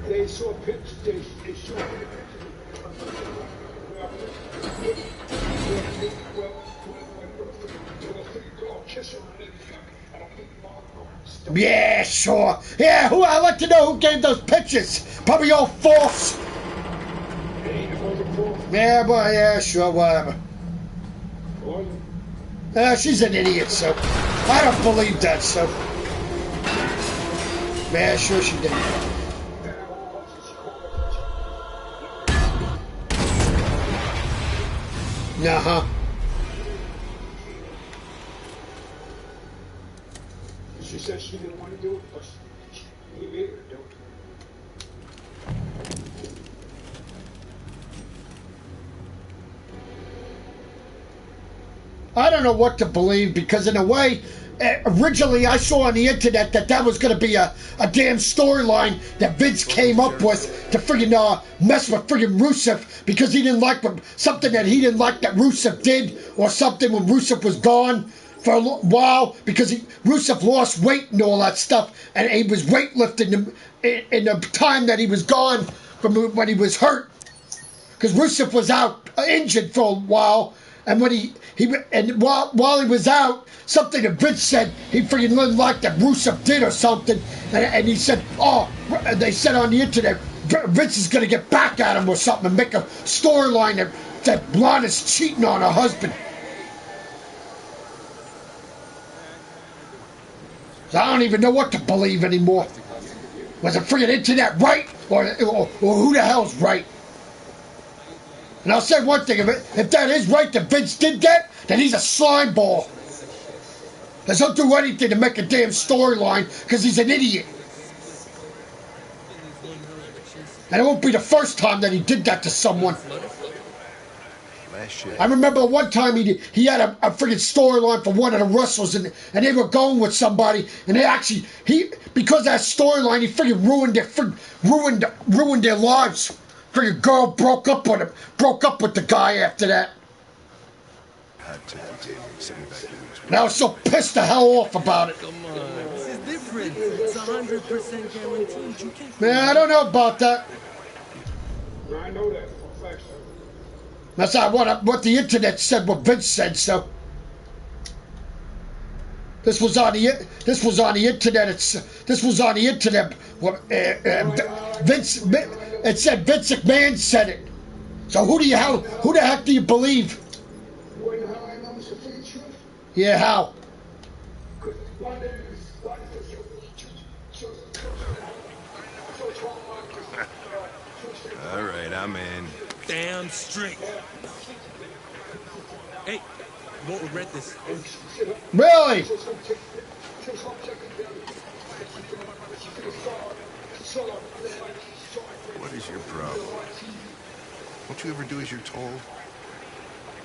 Speaker 9: They saw pictures. They saw pictures.
Speaker 1: Yeah, sure. Yeah, I'd like to know who gave those pictures. Probably all false. Yeah, boy, yeah, sure, whatever. She's an idiot, so I don't believe that, so. Yeah, sure she did. Uh-huh.
Speaker 9: She said she didn't want to do it, but he made her do it.
Speaker 1: I don't know what to believe because in a way, originally I saw on the internet that was going to be a damn storyline that Vince came up with to friggin' mess with friggin' Rusev because he didn't like something that he didn't like that Rusev did or something when Rusev was gone for a while because Rusev lost weight and all that stuff and he was weightlifting in the time that he was gone from when he was hurt because Rusev was out injured for a while. And when while he was out, something that Vince said he freaking didn't like that Rusev did or something, and he said, "Oh," they said on the internet, Vince is gonna get back at him or something and make a storyline that Lana's cheating on her husband. So I don't even know what to believe anymore. Was the friggin' internet right? Or who the hell's right? And I'll say one thing, if that is right that Vince did that, then he's a slime ball. He'll do anything to make a damn storyline because he's an idiot. And it won't be the first time that he did that to someone. I remember one time he had a freaking storyline for one of the wrestlers, and they were going with somebody, and because of that storyline, he freaking ruined their lives. Freaking girl broke up with the guy after that. And I was so pissed the hell off about it.
Speaker 11: Come on, this is different. It's 100% guaranteed. You can't.
Speaker 1: Man, I don't know about that.
Speaker 9: I know that.
Speaker 1: That's not what the internet said. What Vince said. So this was on the internet. This was on the internet. Vince. It said Vince McMahon said it. So who the heck do you believe? Yeah, how?
Speaker 12: All right, I'm in.
Speaker 11: Damn straight. Hey, you won't regret this.
Speaker 1: Really?
Speaker 12: What is your problem? Don't you ever do as you're told?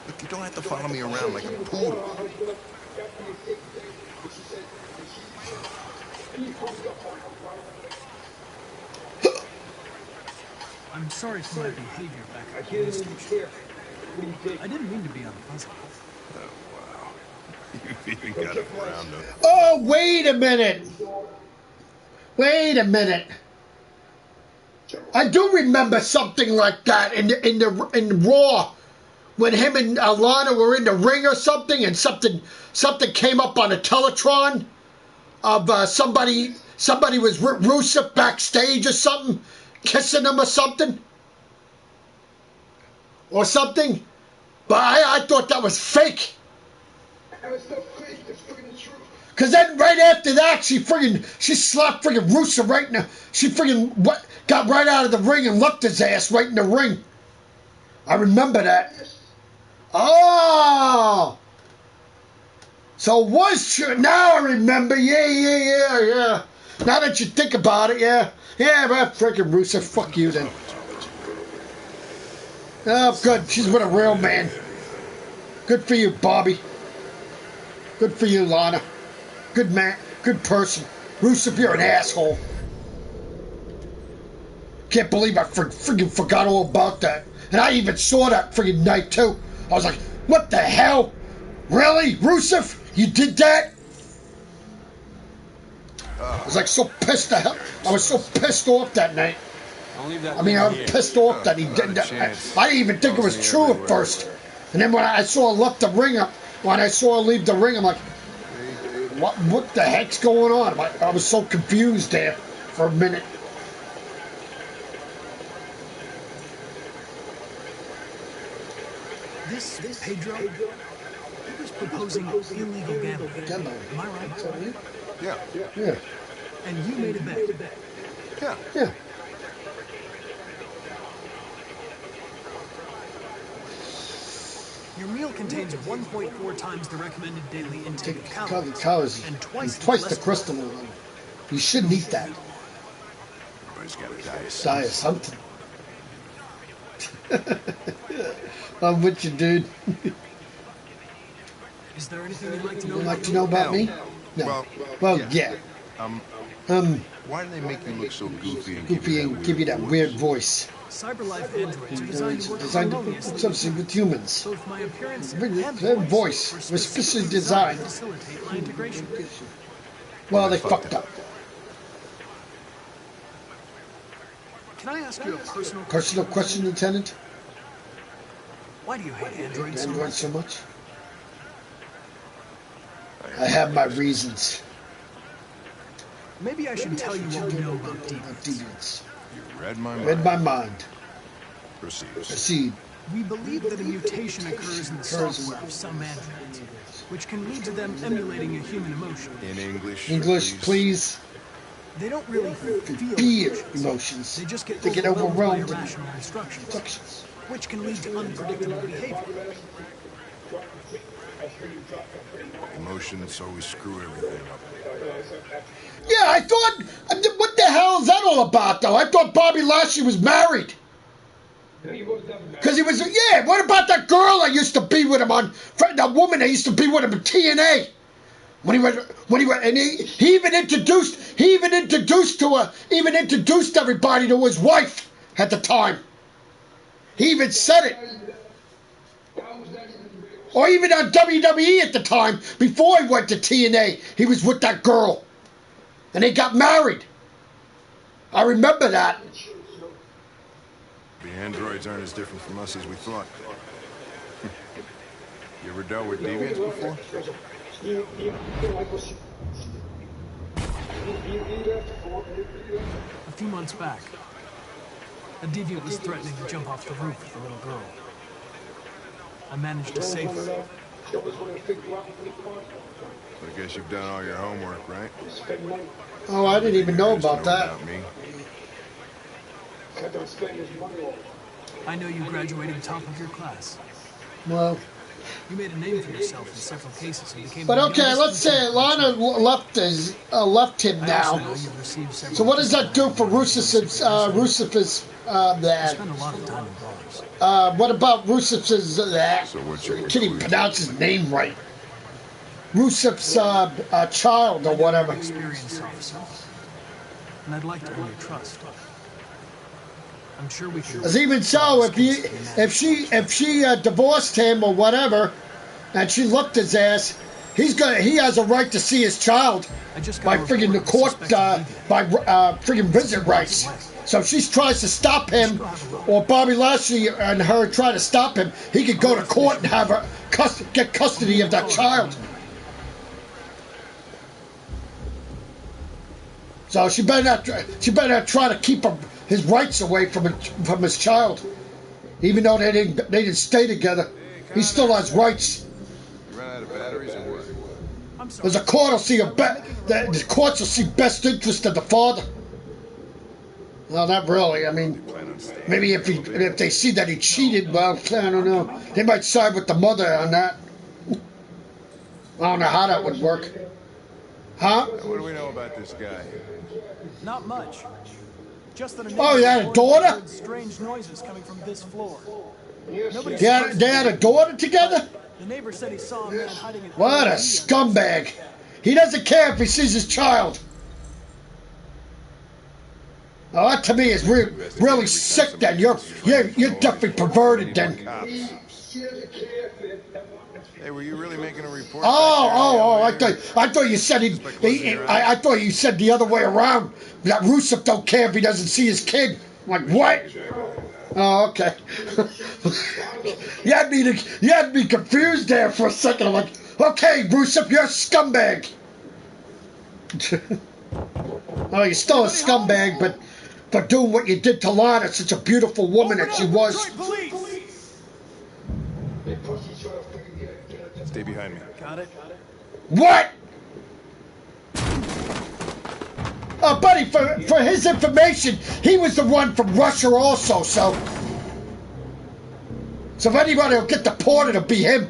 Speaker 12: Look, you don't have to follow me around like a poodle.
Speaker 4: I'm sorry for my behavior back at the police station. I didn't mean to be unpleasant.
Speaker 12: Oh, wow. You've even got a frown, though.
Speaker 1: Oh, wait a minute. Wait a minute. I do remember something like that in Raw, when him and Lana were in the ring or something, and something came up on a Teletron of somebody was Rusev backstage or something, kissing him or something. But I thought that was fake. Cause then right after that, she slapped friggin' Rusev right in the, got right out of the ring and left his ass right in the ring. I remember that. Oh, so it was true. Now I remember. Yeah. Now that you think about it, yeah, but friggin' Rusev, fuck you then. Oh, good. She's with a real man. Good for you, Bobby. Good for you, Lana. Good man. Good person. Rusev, you're an asshole. Can't believe I friggin' forgot all about that. And I even saw that friggin' night, too. I was like, what the hell? Really? Rusev? You did that? I was like so pissed the hell. I was so pissed off that night. I was pissed off that he did that. I didn't even think it was true at first. And then when I saw her left the ring up, when I saw her leave the ring, I'm like, what the heck's going on? I was so confused there for a minute.
Speaker 4: This Pedro, he was proposing illegal gambling. Am I right?
Speaker 12: Yeah.
Speaker 4: And you made a bet.
Speaker 12: Yeah.
Speaker 4: Your meal contains 1.4 times the recommended daily intake of
Speaker 1: Calories
Speaker 4: and twice
Speaker 1: the crystal. You shouldn't eat that.
Speaker 12: Everybody's got a diet.
Speaker 1: Die of something. I'm with you, dude.
Speaker 4: Is there anything you'd like to know?
Speaker 1: You'd like to know about me? No. Well, yeah.
Speaker 12: Why do they make you look so goofy and
Speaker 1: give you that weird voice?
Speaker 4: CyberLife androids are designed to work harmoniously.
Speaker 1: Something with humans.
Speaker 4: Both my appearance and
Speaker 1: Their voice was specially designed
Speaker 4: to facilitate my integration.
Speaker 1: Well, they fucked up.
Speaker 4: Can I ask you a personal
Speaker 1: question, Lieutenant?
Speaker 4: Why do you hate androids
Speaker 1: so much? I have my reasons.
Speaker 4: Maybe I should tell you what we know about deviants.
Speaker 12: You read my mind.
Speaker 1: Read my mind.
Speaker 12: Proceed.
Speaker 1: Proceed.
Speaker 4: We believe that a mutation occurs in the software of some androids, which can lead to them emulating a human emotion.
Speaker 12: In English.
Speaker 1: English, please.
Speaker 4: They don't really feel
Speaker 1: emotions.
Speaker 4: They just get
Speaker 1: overwhelmed
Speaker 4: by
Speaker 1: with
Speaker 4: irrational instructions, which can lead to unpredictable behavior.
Speaker 12: Emotions always screw everything up.
Speaker 1: Yeah, I thought, what the hell is that all about, though? I thought Bobby Lashley was married. Because he was, yeah, what about that girl that used to be with him that woman that used to be with him in TNA? And he even introduced everybody to his wife at the time. He even said it. Or even on WWE at the time, before he went to TNA, he was with that girl. And they got married. I remember that.
Speaker 12: The androids aren't as different from us as we thought. You ever dealt with deviants before?
Speaker 4: A few months back, a deviant was threatening to jump off the roof with a little girl. I managed to save her.
Speaker 12: I guess you've done all your homework, right?
Speaker 1: Oh, I didn't even know about that.
Speaker 12: About me.
Speaker 4: I know you graduated top of your class.
Speaker 1: Well,
Speaker 4: you made a name for yourself in several cases and became.
Speaker 1: But okay, let's say Lana left him now. So what does that do for Rusev's
Speaker 4: spend a lot of time in bars.
Speaker 1: What about Rusev's
Speaker 12: So what's your
Speaker 1: can't even pronounce his name right. Rusev's child or whatever.
Speaker 4: Experienced officer, and I'd like to earn your trust. I'm sure we can.
Speaker 1: As even so, if she divorced him or whatever, and she left his ass, he has a right to see his child by friggin' the court by friggin' visit rights. So if she tries to stop him, or Bobby Lashley and her try to stop him, he could go to court and have her get custody of that child. So she better not try to keep his rights away from his child. Even though they didn't stay together, he still has rights.
Speaker 12: You ran out of batteries or what?
Speaker 1: There's a court will see the courts will see best interest of the father. Well, not really. I mean, maybe if they see that he cheated, well, I don't know. They might side with the mother on that. I don't know how that would work. Huh?
Speaker 12: What do we know about this guy?
Speaker 4: Not much. Just that
Speaker 1: he had a daughter?
Speaker 4: Strange noises coming from this floor.
Speaker 1: They had a daughter together?
Speaker 4: The neighbor said he saw a man hiding in.
Speaker 1: What a scumbag. He doesn't care if he sees his child. Oh, that to me is really sick then. You're definitely perverted then.
Speaker 12: Hey, were you really making a report?
Speaker 1: I thought you said I thought you said the other way around. That Rusev don't care if he doesn't see his kid. I'm like, what? Oh, okay. you had me confused there for a second. I'm like, okay, Rusev, you're a scumbag. Oh, you're still a scumbag, but for doing what you did to Lana, such a beautiful woman that she was.
Speaker 12: Stay behind me.
Speaker 4: Got it.
Speaker 1: What? Buddy, for his information, he was the one from Russia also, so if anybody will get deported, it'll be him.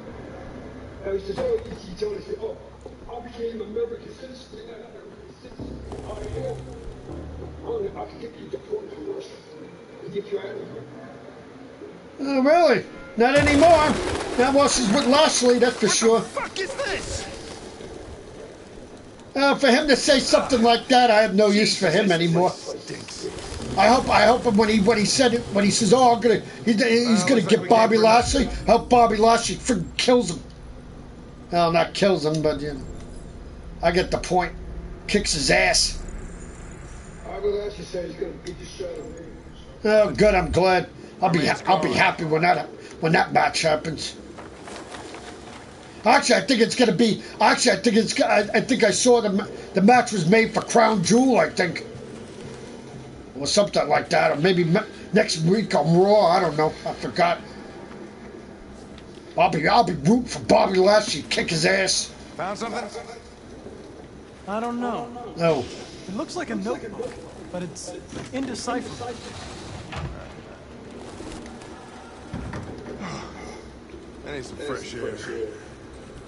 Speaker 1: Oh, really? Not anymore. Not while she's with Lashley, that's for sure.
Speaker 12: What the fuck is this?
Speaker 1: For him to say something like that, I have no use for him anymore. I hope when he says, "Oh, he's gonna get Bobby Lashley," I hope Bobby Lashley freaking kills him. Well, not kills him, but you know, I get the point. Kicks his ass. Oh, good. I'm glad. I'll be happy when that match happens. Actually, I think it's gonna be. Actually, I think I saw the match was made for Crown Jewel. I think. or something like that, or maybe next week on Raw. I don't know. I forgot. I'll be rooting for Bobby Lashley. Kick his ass.
Speaker 12: Found something?
Speaker 4: I don't know.
Speaker 1: No.
Speaker 4: It looks like a notebook, but it's indecipherable.
Speaker 12: I need some fresh air.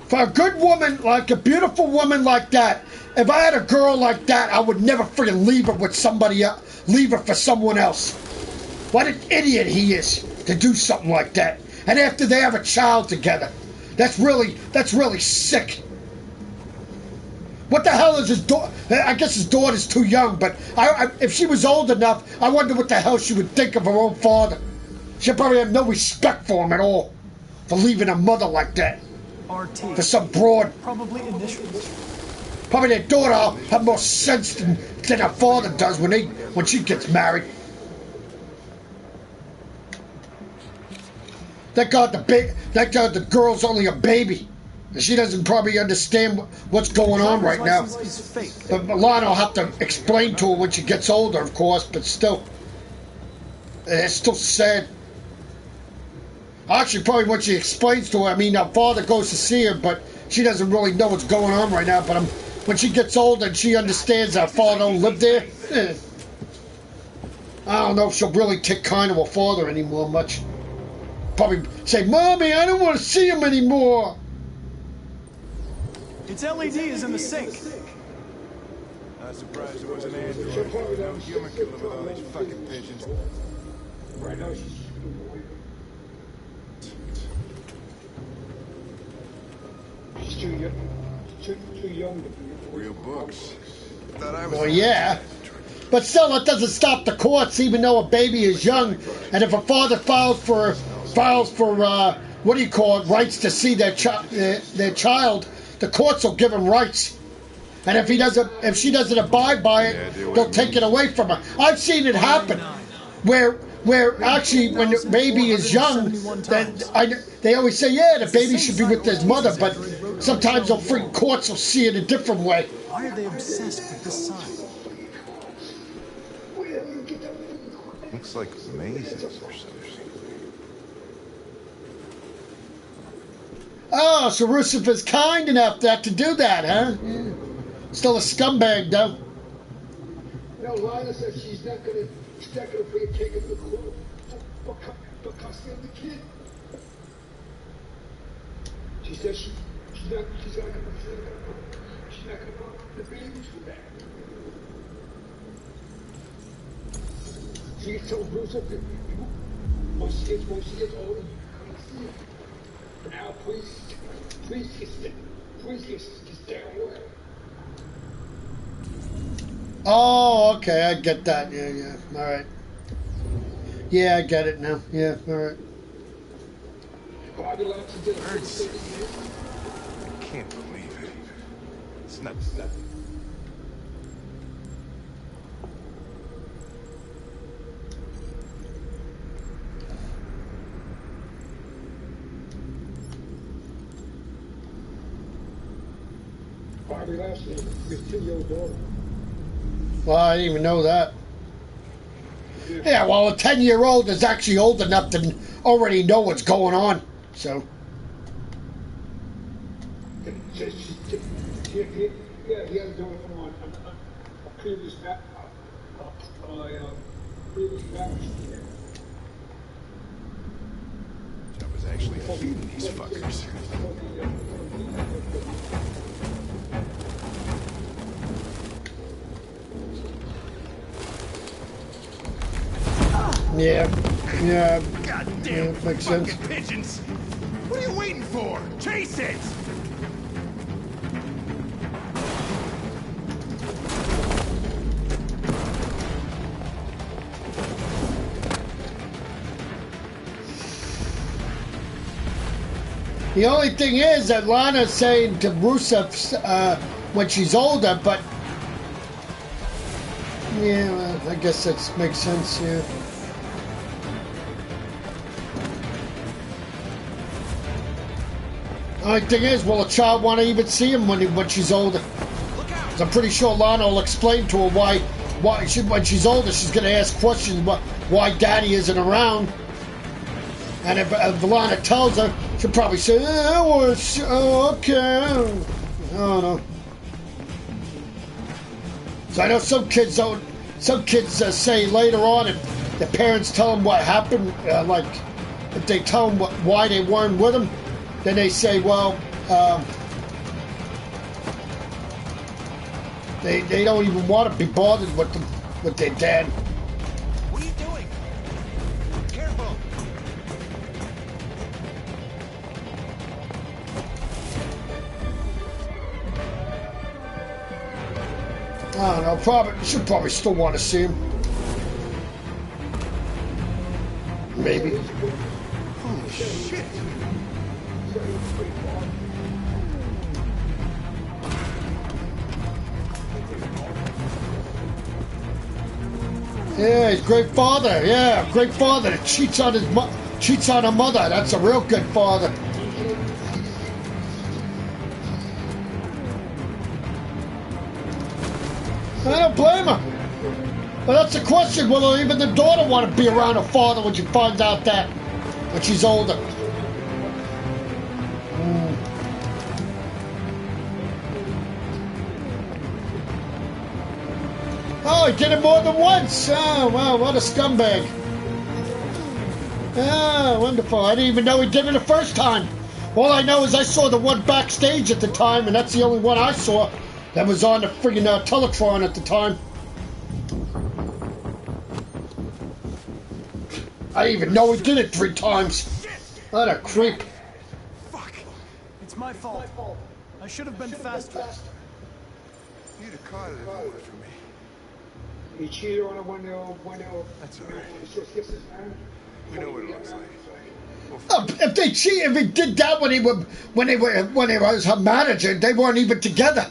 Speaker 1: For a good woman, like a beautiful woman like that, if I had a girl like that, I would never freaking leave her with somebody else. Leave her for someone else. What an idiot he is to do something like that. And after they have a child together, that's really sick. What the hell is his daughter? I guess his daughter's too young, but if she was old enough, I wonder what the hell she would think of her own father. She'd probably have no respect for him at all, for leaving her mother like that.
Speaker 4: RT.
Speaker 1: For some broad.
Speaker 4: Probably initials.
Speaker 1: Probably their daughter will have more sense than her father does when she gets married. Thank God the girl's only a baby. And she doesn't probably understand what's going on right now. But Lana will have to explain to her when she gets older, of course, but still. It's still sad. Actually, probably when she explains to her, I mean, her father goes to see her, but she doesn't really know what's going on right now. But when she gets older and she understands her father don't live there, I don't know if she'll really take kind of her father anymore much. Probably say, "Mommy, I don't want to see him anymore."
Speaker 4: Its LED is in the sink.
Speaker 12: I'm surprised it was an android. No human could live with all these fucking pigeons.
Speaker 9: Right now, she's too young. Too young to be
Speaker 12: real books. Thought I was.
Speaker 1: Well, yeah. But still, it doesn't stop the courts, even though a baby is young. And if a father files for what do you call it, rights to see their child, the courts will give him rights. And if she doesn't abide by it, they'll take it away from her. I've seen it happen, where actually when the baby is young, they always say, yeah, the baby should be with his mother, but sometimes the freaking courts will see it a different way.
Speaker 4: Why are they obsessed with this sign?
Speaker 12: Looks like mazes or something.
Speaker 1: Oh, so Rusev is kind enough to do that, huh? Yeah. Still a scumbag, though.
Speaker 9: No, Lana says she's not gonna pay a cake of the court for custody of the kid. She says she's not gonna put the baby for that. She told Rusev that once she gets older, you come see her. For now, please stay away.
Speaker 1: Oh, okay, I get that. Yeah, all right. Yeah, I get it now. Yeah, all right.
Speaker 12: Birds. I can't believe it. It's not.
Speaker 9: Bobby Lashley, his 2-year-old daughter.
Speaker 1: Well, I didn't even know that. Yeah, well, a 10-year-old is actually old enough to already know what's going on. So.
Speaker 9: Yeah, he has done it on a previous match.
Speaker 12: Job is actually feeding these fuckers.
Speaker 1: Yeah.
Speaker 12: Goddamn
Speaker 1: makes sense.
Speaker 12: Pigeons! What are you waiting for? Chase it!
Speaker 1: The only thing is that Lana's saying to Rusev when she's older, but yeah, well, I guess that makes sense. Yeah. The only thing is, will a child want to even see him when she's older? 'Cause I'm pretty sure Lana will explain to her when she's older, she's gonna ask questions about why Daddy isn't around. And if Valana tells her, she'll probably say, okay. I don't know. So I know some kids don't. Some kids say later on, if the parents tell them what happened, like if they tell them why they weren't with them, then they say, well, they don't even want to be bothered with their dad.
Speaker 11: What are you doing? Careful.
Speaker 1: I don't know. Probably should probably still want to see him. Maybe.
Speaker 12: Holy shit!
Speaker 1: Yeah, he's a great father. Yeah, great father that cheats on cheats on a mother. That's a real good father. I don't blame her. But that's the question. Will even the daughter want to be around her father when she finds out that when she's older? Oh, he did it more than once. Oh, wow, what a scumbag. Ah, wonderful. I didn't even know he did it the first time. All I know is I saw the one backstage at the time, and that's the only one I saw that was on the friggin' Teletron at the time. I didn't even know he did it 3 times. What a creep.
Speaker 4: Fuck. It's my fault. I should have been faster.
Speaker 12: You'd have caught it if it weren't for me.
Speaker 9: He cheated on her when
Speaker 12: That's alright. We know what it looks like.
Speaker 1: If they cheat, if he did that when he was her manager, they weren't even together.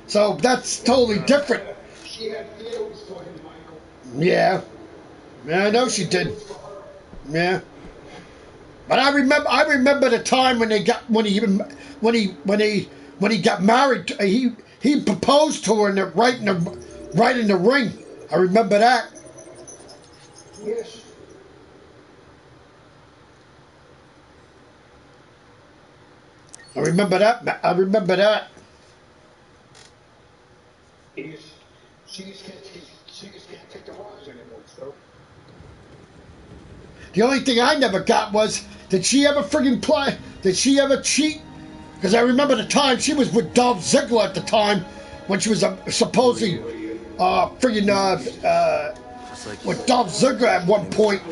Speaker 1: So that's totally different.
Speaker 9: She had feelings for him, Michael.
Speaker 1: Yeah, I know she did. Yeah, but I remember the time when he got married. He proposed to her right in the ring. I remember that.
Speaker 9: Yes.
Speaker 1: I remember that.
Speaker 9: She just can't take the horse anymore, so.
Speaker 1: The only thing I never got was, did she ever friggin' play? Did she ever cheat? Because I remember the time she was with Dolph Ziggler at the time when she was supposedly with Dolph Ziggler at one point.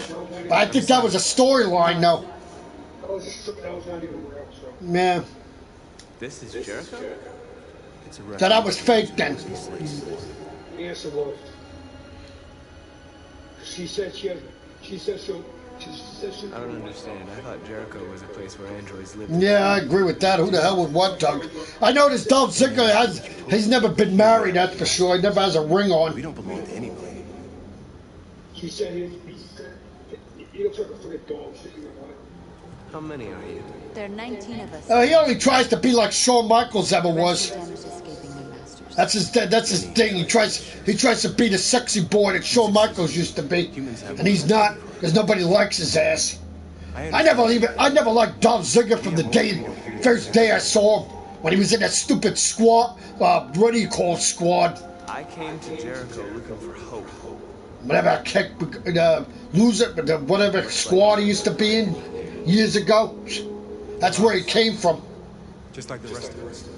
Speaker 1: But I think that was a storyline, though. Yeah.
Speaker 13: This is Jericho? It's a
Speaker 1: So that was fake then.
Speaker 9: Yes, it was. She said so.
Speaker 13: I don't understand. I thought Jericho was a place where androids lived.
Speaker 1: Yeah, I agree with that. Who the hell would want Doug? I noticed Dolph Ziggler he's never been married, that's for sure. He never has a ring on.
Speaker 13: We don't belong to anybody.
Speaker 9: He said he looks like a freaking dog.
Speaker 13: How many are you?
Speaker 5: There are 19 of us.
Speaker 1: He only tries to be like Shawn Michaels ever was. That's his thing. He tries to be the sexy boy that Shawn Michaels used to be, and he's not, because nobody likes his ass. I never liked Dolph Ziggler from the first day I saw him when he was in that stupid squad. What do you call squad?
Speaker 13: I came to Jericho looking for hope.
Speaker 1: Whatever whatever squad he used to be in years ago. That's where he came from.
Speaker 14: Just like the rest of us.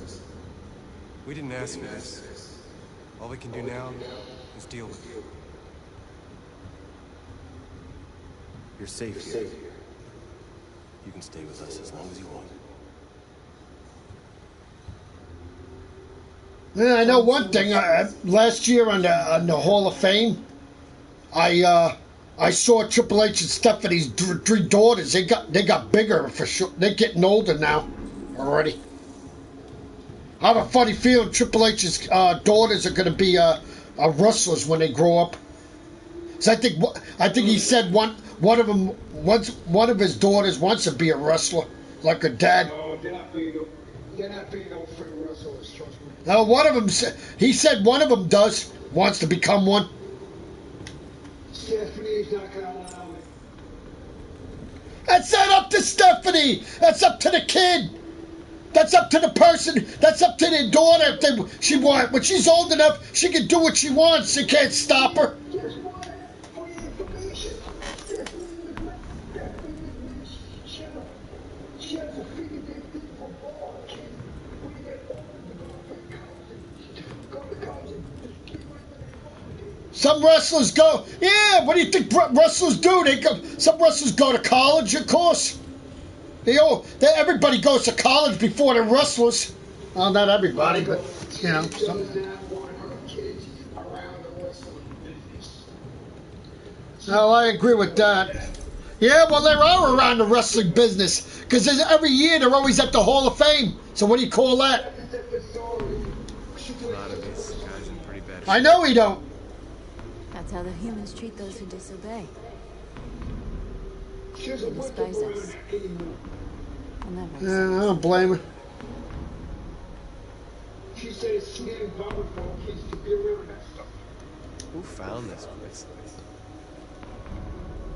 Speaker 14: We didn't ask for this. All we can do now is deal with it.
Speaker 13: You're safe here. You can stay with us as long as you want.
Speaker 1: Yeah, I know one thing. Last year on the Hall of Fame, I saw Triple H and Stephanie's 3 daughters. They got bigger for sure. They're getting older now already. I have a funny feeling Triple H's daughters are going to be wrestlers when they grow up. So I think he said one of his daughters wants to be a wrestler like her dad.
Speaker 9: No, they're not being no freaking wrestlers, trust me.
Speaker 1: No, one of them. He said one of them does. wants to become one.
Speaker 9: Stephanie's not gonna allow it.
Speaker 1: That's not up to Stephanie. That's up to the kid. That's up to the person. That's up to their daughter if she wants. When she's old enough, she can do what she wants. You can't stop her. Some wrestlers go, yeah, what do you think wrestlers do? Some wrestlers go to college, of course. Everybody goes to college before they're wrestlers. Well, not everybody, but, you know. Well, I agree with that. Yeah, well, they are around the wrestling business. Because every year they're always at the Hall of Fame. So what do you call that? I know he don't.
Speaker 15: That's how the humans treat those who disobey. They despise us.
Speaker 1: Yeah, I don't blame her.
Speaker 9: She said it's too damn powerful for kids to be around that stuff.
Speaker 14: Who found this place?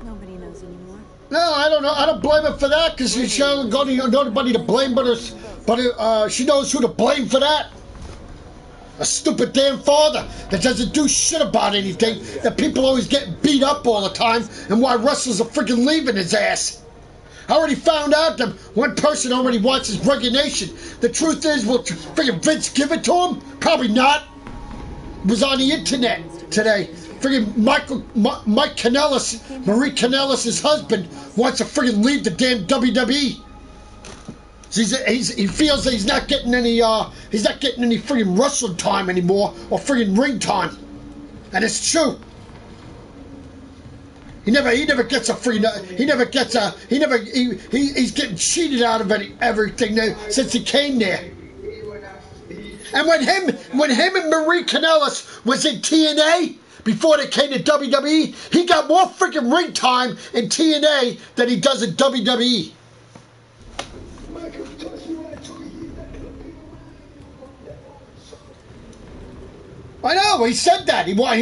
Speaker 15: Nobody knows anymore.
Speaker 1: No, I don't know. I don't blame her for that because she don't got nobody to blame but her. But she knows who to blame for that. A stupid damn father that doesn't do shit about anything. That people always get beat up all the time, and why wrestlers are freaking leaving his ass. I already found out that one person already wants his resignation. The truth is, will freaking Vince give it to him? Probably not. It was on the internet today. Freaking Mike Kanellis, Marie Kanellis' husband, wants to freaking leave the damn WWE. He feels that he's not getting any freaking wrestling time anymore or freaking ring time, and it's true. He never gets a free. He's getting cheated out of everything since he came there. And when him and Marie Kanellis was in TNA before they came to WWE, he got more freaking ring time in TNA than he does in WWE. I know. He said that he wants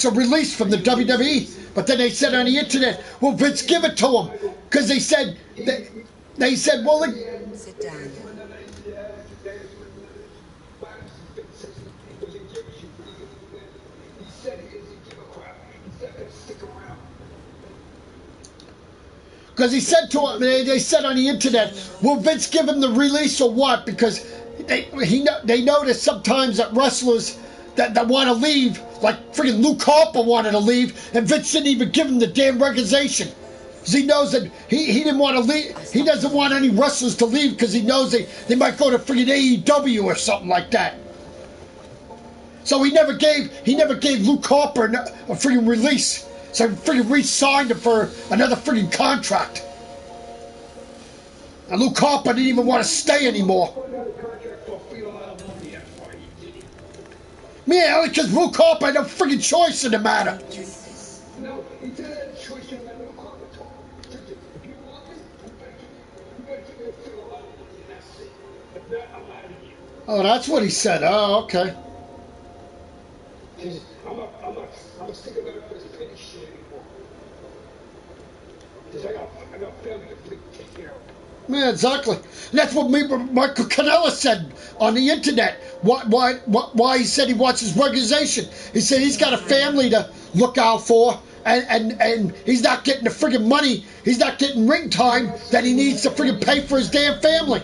Speaker 1: a release from the WWE. But then they said on the internet, well, Vince, give it to him, because they said well,
Speaker 15: sit down.
Speaker 1: because he said to him, they said on the internet, will Vince give him the release or what? Because they notice sometimes that wrestlers that want to leave, like freaking Luke Harper wanted to leave, and Vince didn't even give him the damn recognition. Because he knows that he didn't want to leave. He doesn't want any wrestlers to leave because he knows they might go to freaking AEW or something like that. So he never gave Luke Harper a freaking release. So he freaking re-signed him for another freaking contract. And Luke Harper didn't even want to stay anymore. Yeah, because Luke Harper had no freaking choice in the matter. Oh, that's what he said. Oh, okay.
Speaker 9: I'm sick of that petty shit anymore. Because I got family to take care of.
Speaker 1: Yeah, exactly. And that's what Michael Kanellis said on the internet. Why he said he wants his organization. He said he's got a family to look out for, and he's not getting the friggin' money. He's not getting ring time that he needs to friggin' pay for his damn family.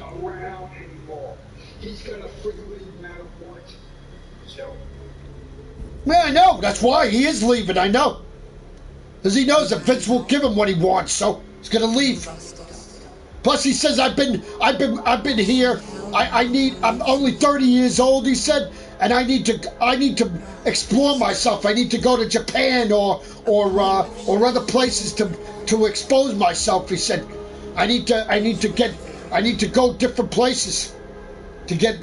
Speaker 9: He's gonna friggin' leave no matter what. So.
Speaker 1: Yeah, I know. That's why he is leaving. I know, because he knows that Vince won't give him what he wants, so he's gonna leave. Plus, he says, I've been here. I'm only 30 years old. He said, and I need to explore myself. I need to go to Japan or other places to expose myself. He said, I need to go different places to get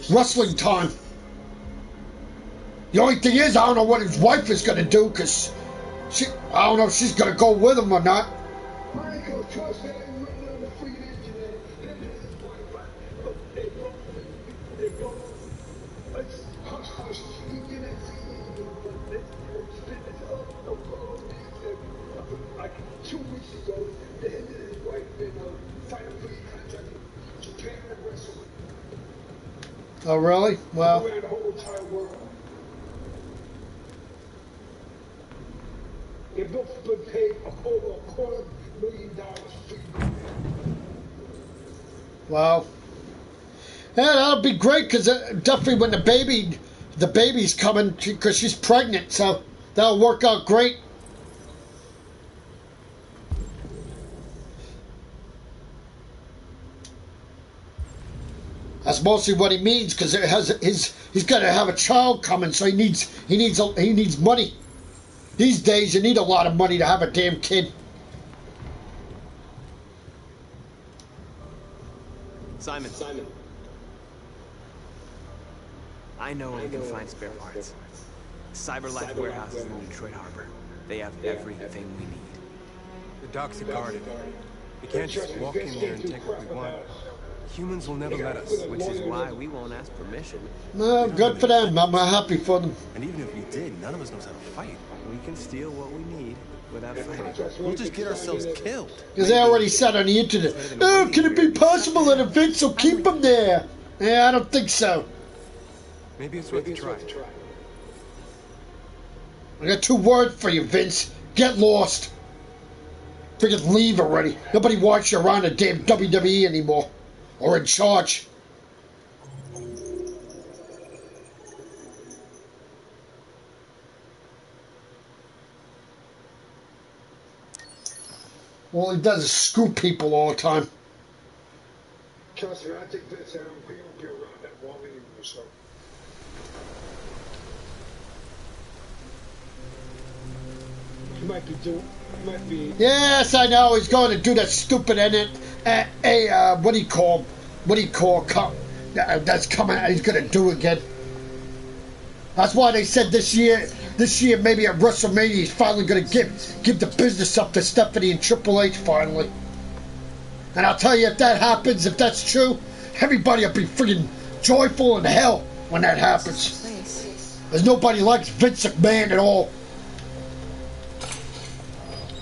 Speaker 1: wrestling time. The only thing is, I don't know what his wife is going to do, because I don't know if she's going to go with him or not. Oh, really? Well.
Speaker 9: Around the whole entire world. They both been paid over $250,000 for.
Speaker 1: Wow. Yeah, that'll be great because definitely when the baby's coming because she's pregnant, so that'll work out great. That's mostly what he means because he's got to have a child coming, so he needs money. These days, you need a lot of money to have a damn kid.
Speaker 16: Simon. I know where we can find spare parts. CyberLife warehouses in the Detroit Harbor. They have everything we need.
Speaker 14: The docks are guarded. We can't just walk in there and take what we want. Humans will never let us.
Speaker 16: Which is why we won't ask permission.
Speaker 1: No, good for them. I'm happy for them.
Speaker 13: And even if we did, none of us knows how to fight.
Speaker 16: We can steal what we need without fighting.
Speaker 13: We'll just get ourselves killed.
Speaker 1: Because they already said on the internet, oh, can it be possible that a Vince will keep them there? Yeah, I don't think so.
Speaker 14: Maybe it's worth a try.
Speaker 1: I got 2 words for you, Vince. Get lost. Freaking leave already. Nobody wants you around the damn WWE anymore. Or in charge. All he does is screw people all the time.
Speaker 9: Trust me, I think this and we don't be around that long anymore, so. He might be.
Speaker 1: Yes, I know. He's going to do that stupid what do you call? That's coming. He's going to do again. That's why they said this year maybe at WrestleMania he's finally going to give the business up to Stephanie and Triple H finally. And I'll tell you, if that happens, if that's true, everybody will be freaking joyful in hell when that happens. There's nobody likes Vince McMahon at all.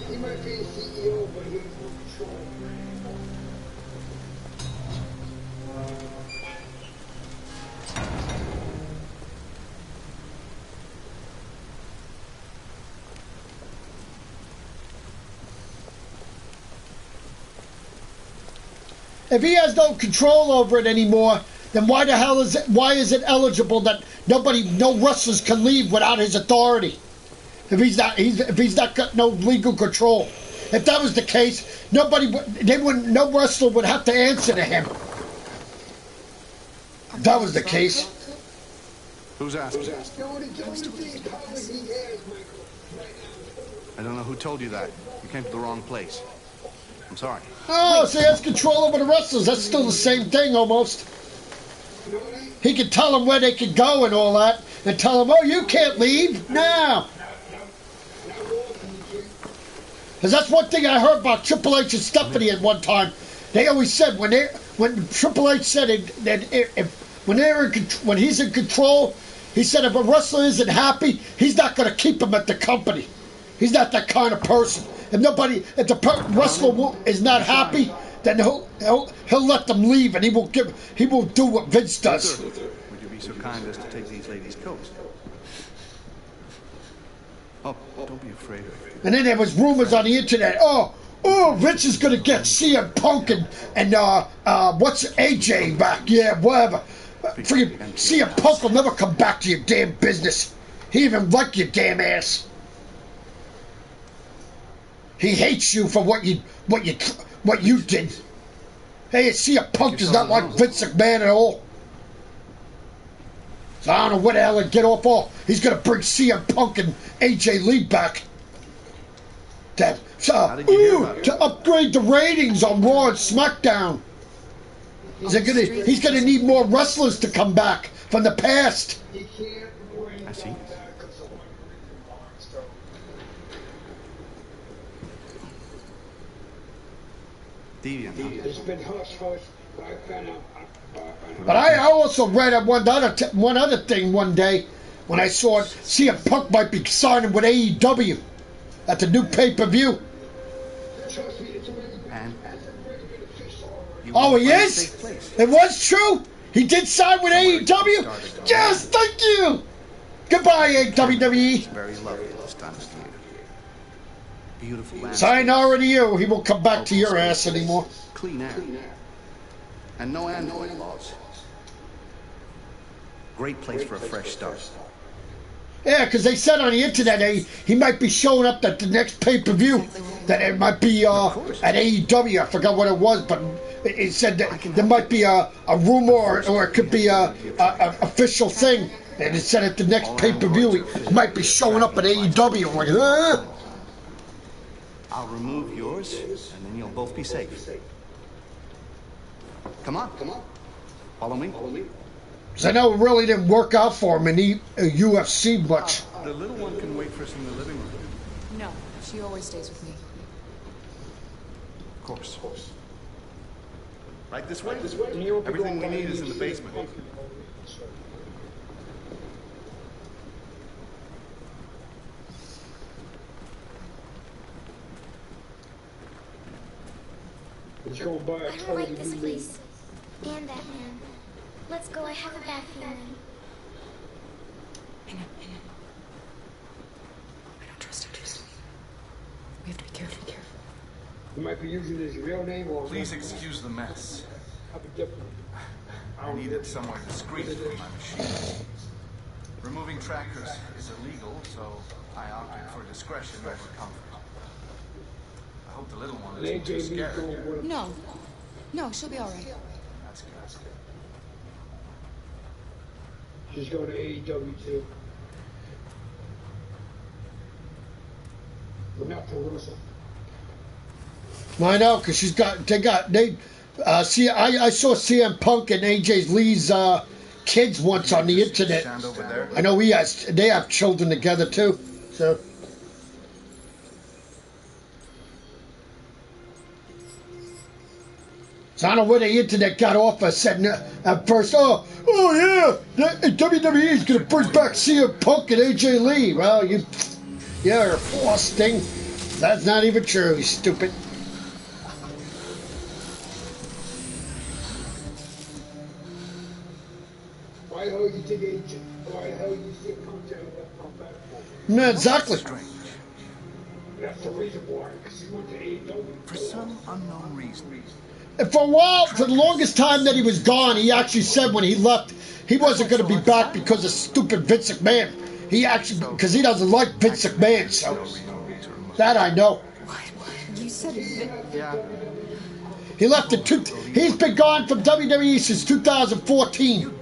Speaker 9: He might be a CEO, but he has no control.
Speaker 1: If he has no control over it anymore, then why the hell is it? Why is it eligible that no wrestlers can leave without his authority? If he's not got no legal control. If that was the case, no wrestler would have to answer to him. If that was the case.
Speaker 12: Who's asking? I don't know who told you that. You came to the wrong place. I'm sorry.
Speaker 1: Oh, so he has control over the wrestlers. That's still the same thing, almost. He can tell them where they can go and all that, and tell them, oh, you can't leave. No. Because that's one thing I heard about Triple H and Stephanie at one time. They always said when Triple H said when he's in control, he said if a wrestler isn't happy, he's not going to keep him at the company. He's not that kind of person. If the wrestler is not happy, then he'll let them leave, and he will do what Vince does.
Speaker 12: Would you be so kind as to take these ladies' coats? Oh, don't be afraid.
Speaker 1: And then there was rumors on the internet. Oh, Vince is gonna get CM Punk and what's AJ back? Yeah, whatever. Freaking CM Punk will never come back to your damn business. He even like your damn ass. He hates you for what you did. Hey, CM Punk does not like Vince McMahon at all. So I don't know what the hell he'd get off all. He's gonna bring CM Punk and AJ Lee back. To upgrade the ratings on Raw and SmackDown. He's gonna need more wrestlers to come back from the past.
Speaker 12: I see.
Speaker 9: It's been hush-hush, but I found out.
Speaker 1: But I also read one other thing one day when I saw CM Punk might be signing with AEW at the new pay-per-view. Oh, he is? It was true? He did sign with AEW? Yes, thank you! Goodbye, WWE.
Speaker 12: Very lovely this time of year. Beautiful landscape.
Speaker 1: Sayonara to you. He won't come back to your ass anymore.
Speaker 12: Clean air. And no android laws. Great place for a fresh start.
Speaker 1: Yeah, because they said on the internet he might be showing up at the next pay-per-view. That it might be at AEW. I forgot what it was, but it said that there might be a rumor or it could be a official thing. And it said at the next pay-per-view he might be showing up at AEW. I'm like,
Speaker 12: I'll remove yours, and then you'll both be safe. Come on. Follow me.
Speaker 1: Because I know it really didn't work out for him in the UFC much.
Speaker 12: The little one can wait for us in the living room.
Speaker 5: No, she always stays with me.
Speaker 12: Of course. Right this way? Everything we need is in the basement.
Speaker 10: I don't like this place. And that man. Let's go, I have a bad feeling.
Speaker 5: I know. I don't trust him. We have to be careful.
Speaker 9: He might be using his real name or...
Speaker 17: Please excuse the mess. I needed somewhere discreet for my machine. Removing trackers is illegal, so I opted for discretion over comfort. I hope the little one isn't too scared.
Speaker 5: No, she'll be all right.
Speaker 17: That's good.
Speaker 9: She's going to AEW too. But not for Wilson.
Speaker 1: I know, because I saw CM Punk and AJ Lee's kids once on the internet. I know they have children together too. So I don't know where the internet got off of saying at first, oh yeah, WWE is going to bring back CM Punk and AJ Lee. Well, you're frosting. That's not even true, you stupid.
Speaker 9: Why the hell you think AJ? Why the hell you think Punk come back for?
Speaker 1: No, exactly.
Speaker 9: That's the reason why, because he went to AEW.
Speaker 17: For some unknown reason.
Speaker 1: And for a while, for the longest time that he was gone, he actually said when he left, he wasn't going to be back because of stupid Vince McMahon. Because he doesn't like Vince McMahon, so that I know.
Speaker 5: You said
Speaker 17: Yeah.
Speaker 1: He left he's been gone from WWE since 2014.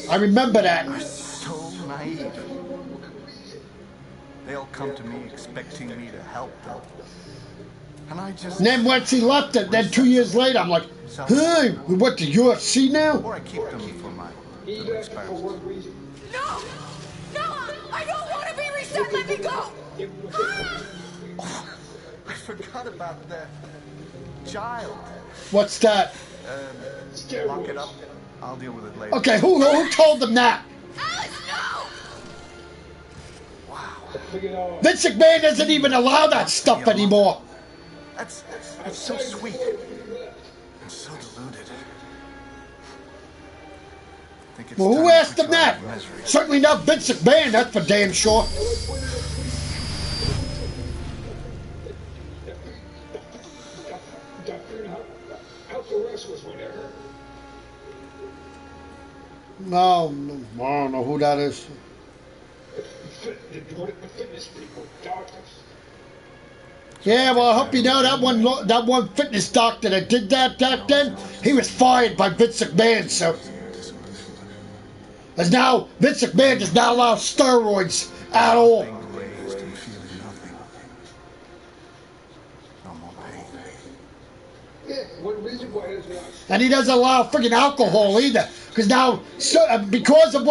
Speaker 1: I remember that.
Speaker 17: So naive. They'll come to me expecting me to help them. And
Speaker 1: then once he left it, then 2 years later, I'm like, hey, we went to UFC now?
Speaker 17: Or I keep them for my little experiments.
Speaker 11: No, I don't want to be reset. Let me go.
Speaker 17: Oh, I forgot about that child.
Speaker 1: What's that?
Speaker 17: Lock it up. I'll deal with it later.
Speaker 1: Okay, who told them that?
Speaker 11: Alice, no!
Speaker 17: Wow.
Speaker 1: Vince McMahon doesn't even allow that stuff anymore.
Speaker 17: That's so sweet. And so deluded.
Speaker 1: Well, who asked him that? Certainly not Vince McMahon, that's for damn sure. No, I don't know who that is. Yeah, well, I hope you know that one fitness doctor that did that back then, he was fired by Vince McMahon, so. As now, Vince McMahon does not allow steroids at all. And he doesn't allow freaking alcohol either, because now, because of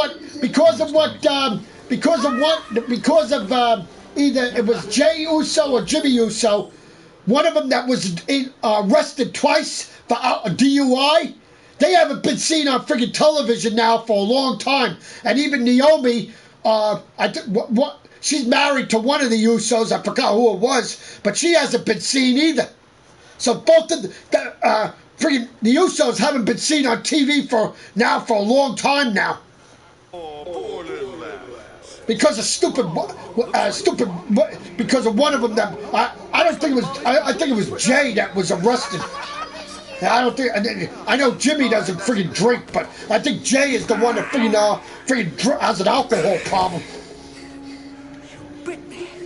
Speaker 1: either it was Jay Uso or Jimmy Uso, one of them that was arrested twice for DUI. They haven't been seen on freaking television now for a long time. And even Naomi, she's married to one of the Usos. I forgot who it was, but she hasn't been seen either. So both of Friggin' the Usos haven't been seen on TV for a long time now. Because of because of one of them that I don't think it was. I think it was Jay that was arrested. I don't think. I know Jimmy doesn't friggin' drink, but I think Jay is the one that friggin' has an alcohol problem.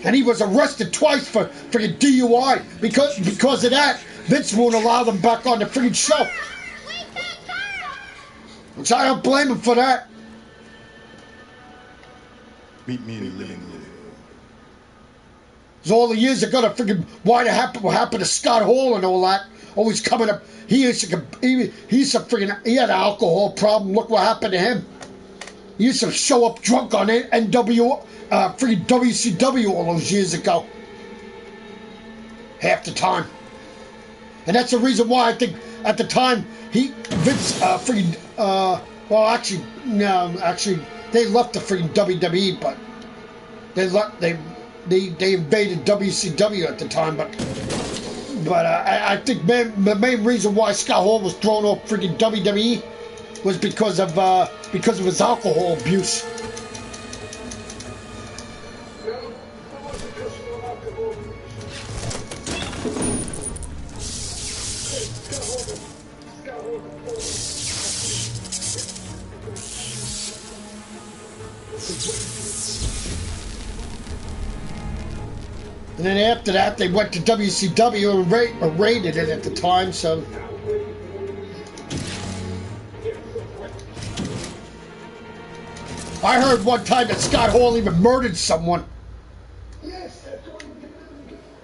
Speaker 1: And he was arrested twice for friggin' DUI because of that. Vince won't allow them back on the friggin' show. Which I don't blame him for that.
Speaker 12: Meet me in the living room.
Speaker 1: Because all the years ago, what happened to Scott Hall and all that, always coming up. He had an alcohol problem. Look what happened to him. He used to show up drunk on friggin' WCW all those years ago. Half the time. And that's the reason why I think at the time Vince they left the freaking WWE, but they invaded WCW at the time. But I think the main reason why Scott Hall was thrown off freaking WWE was because of his alcohol abuse. And then after that, they went to WCW and raided it at the time, so... I heard one time that Scott Hall even murdered someone.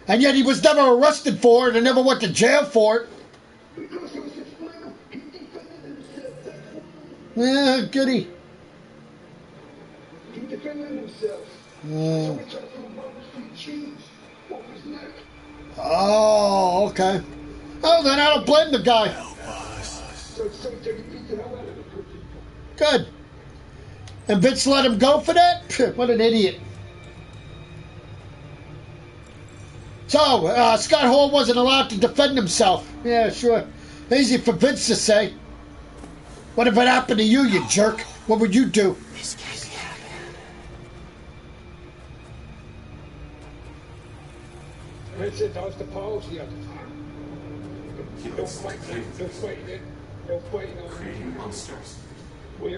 Speaker 1: And yet he was never arrested for it and never went to jail for it. Yeah, goody.
Speaker 9: He defended himself.
Speaker 1: Oh, okay. Oh, then I don't blame the guy. Good. And Vince let him go for that? What an idiot. So, Scott Hall wasn't allowed to defend himself. Yeah, sure. Easy for Vince to say. What if it happened to you, you jerk? What would you do?
Speaker 11: This can't be happening.
Speaker 9: Vince said that was the policy at the time. No fight it.
Speaker 17: Creating monsters.
Speaker 9: Yeah.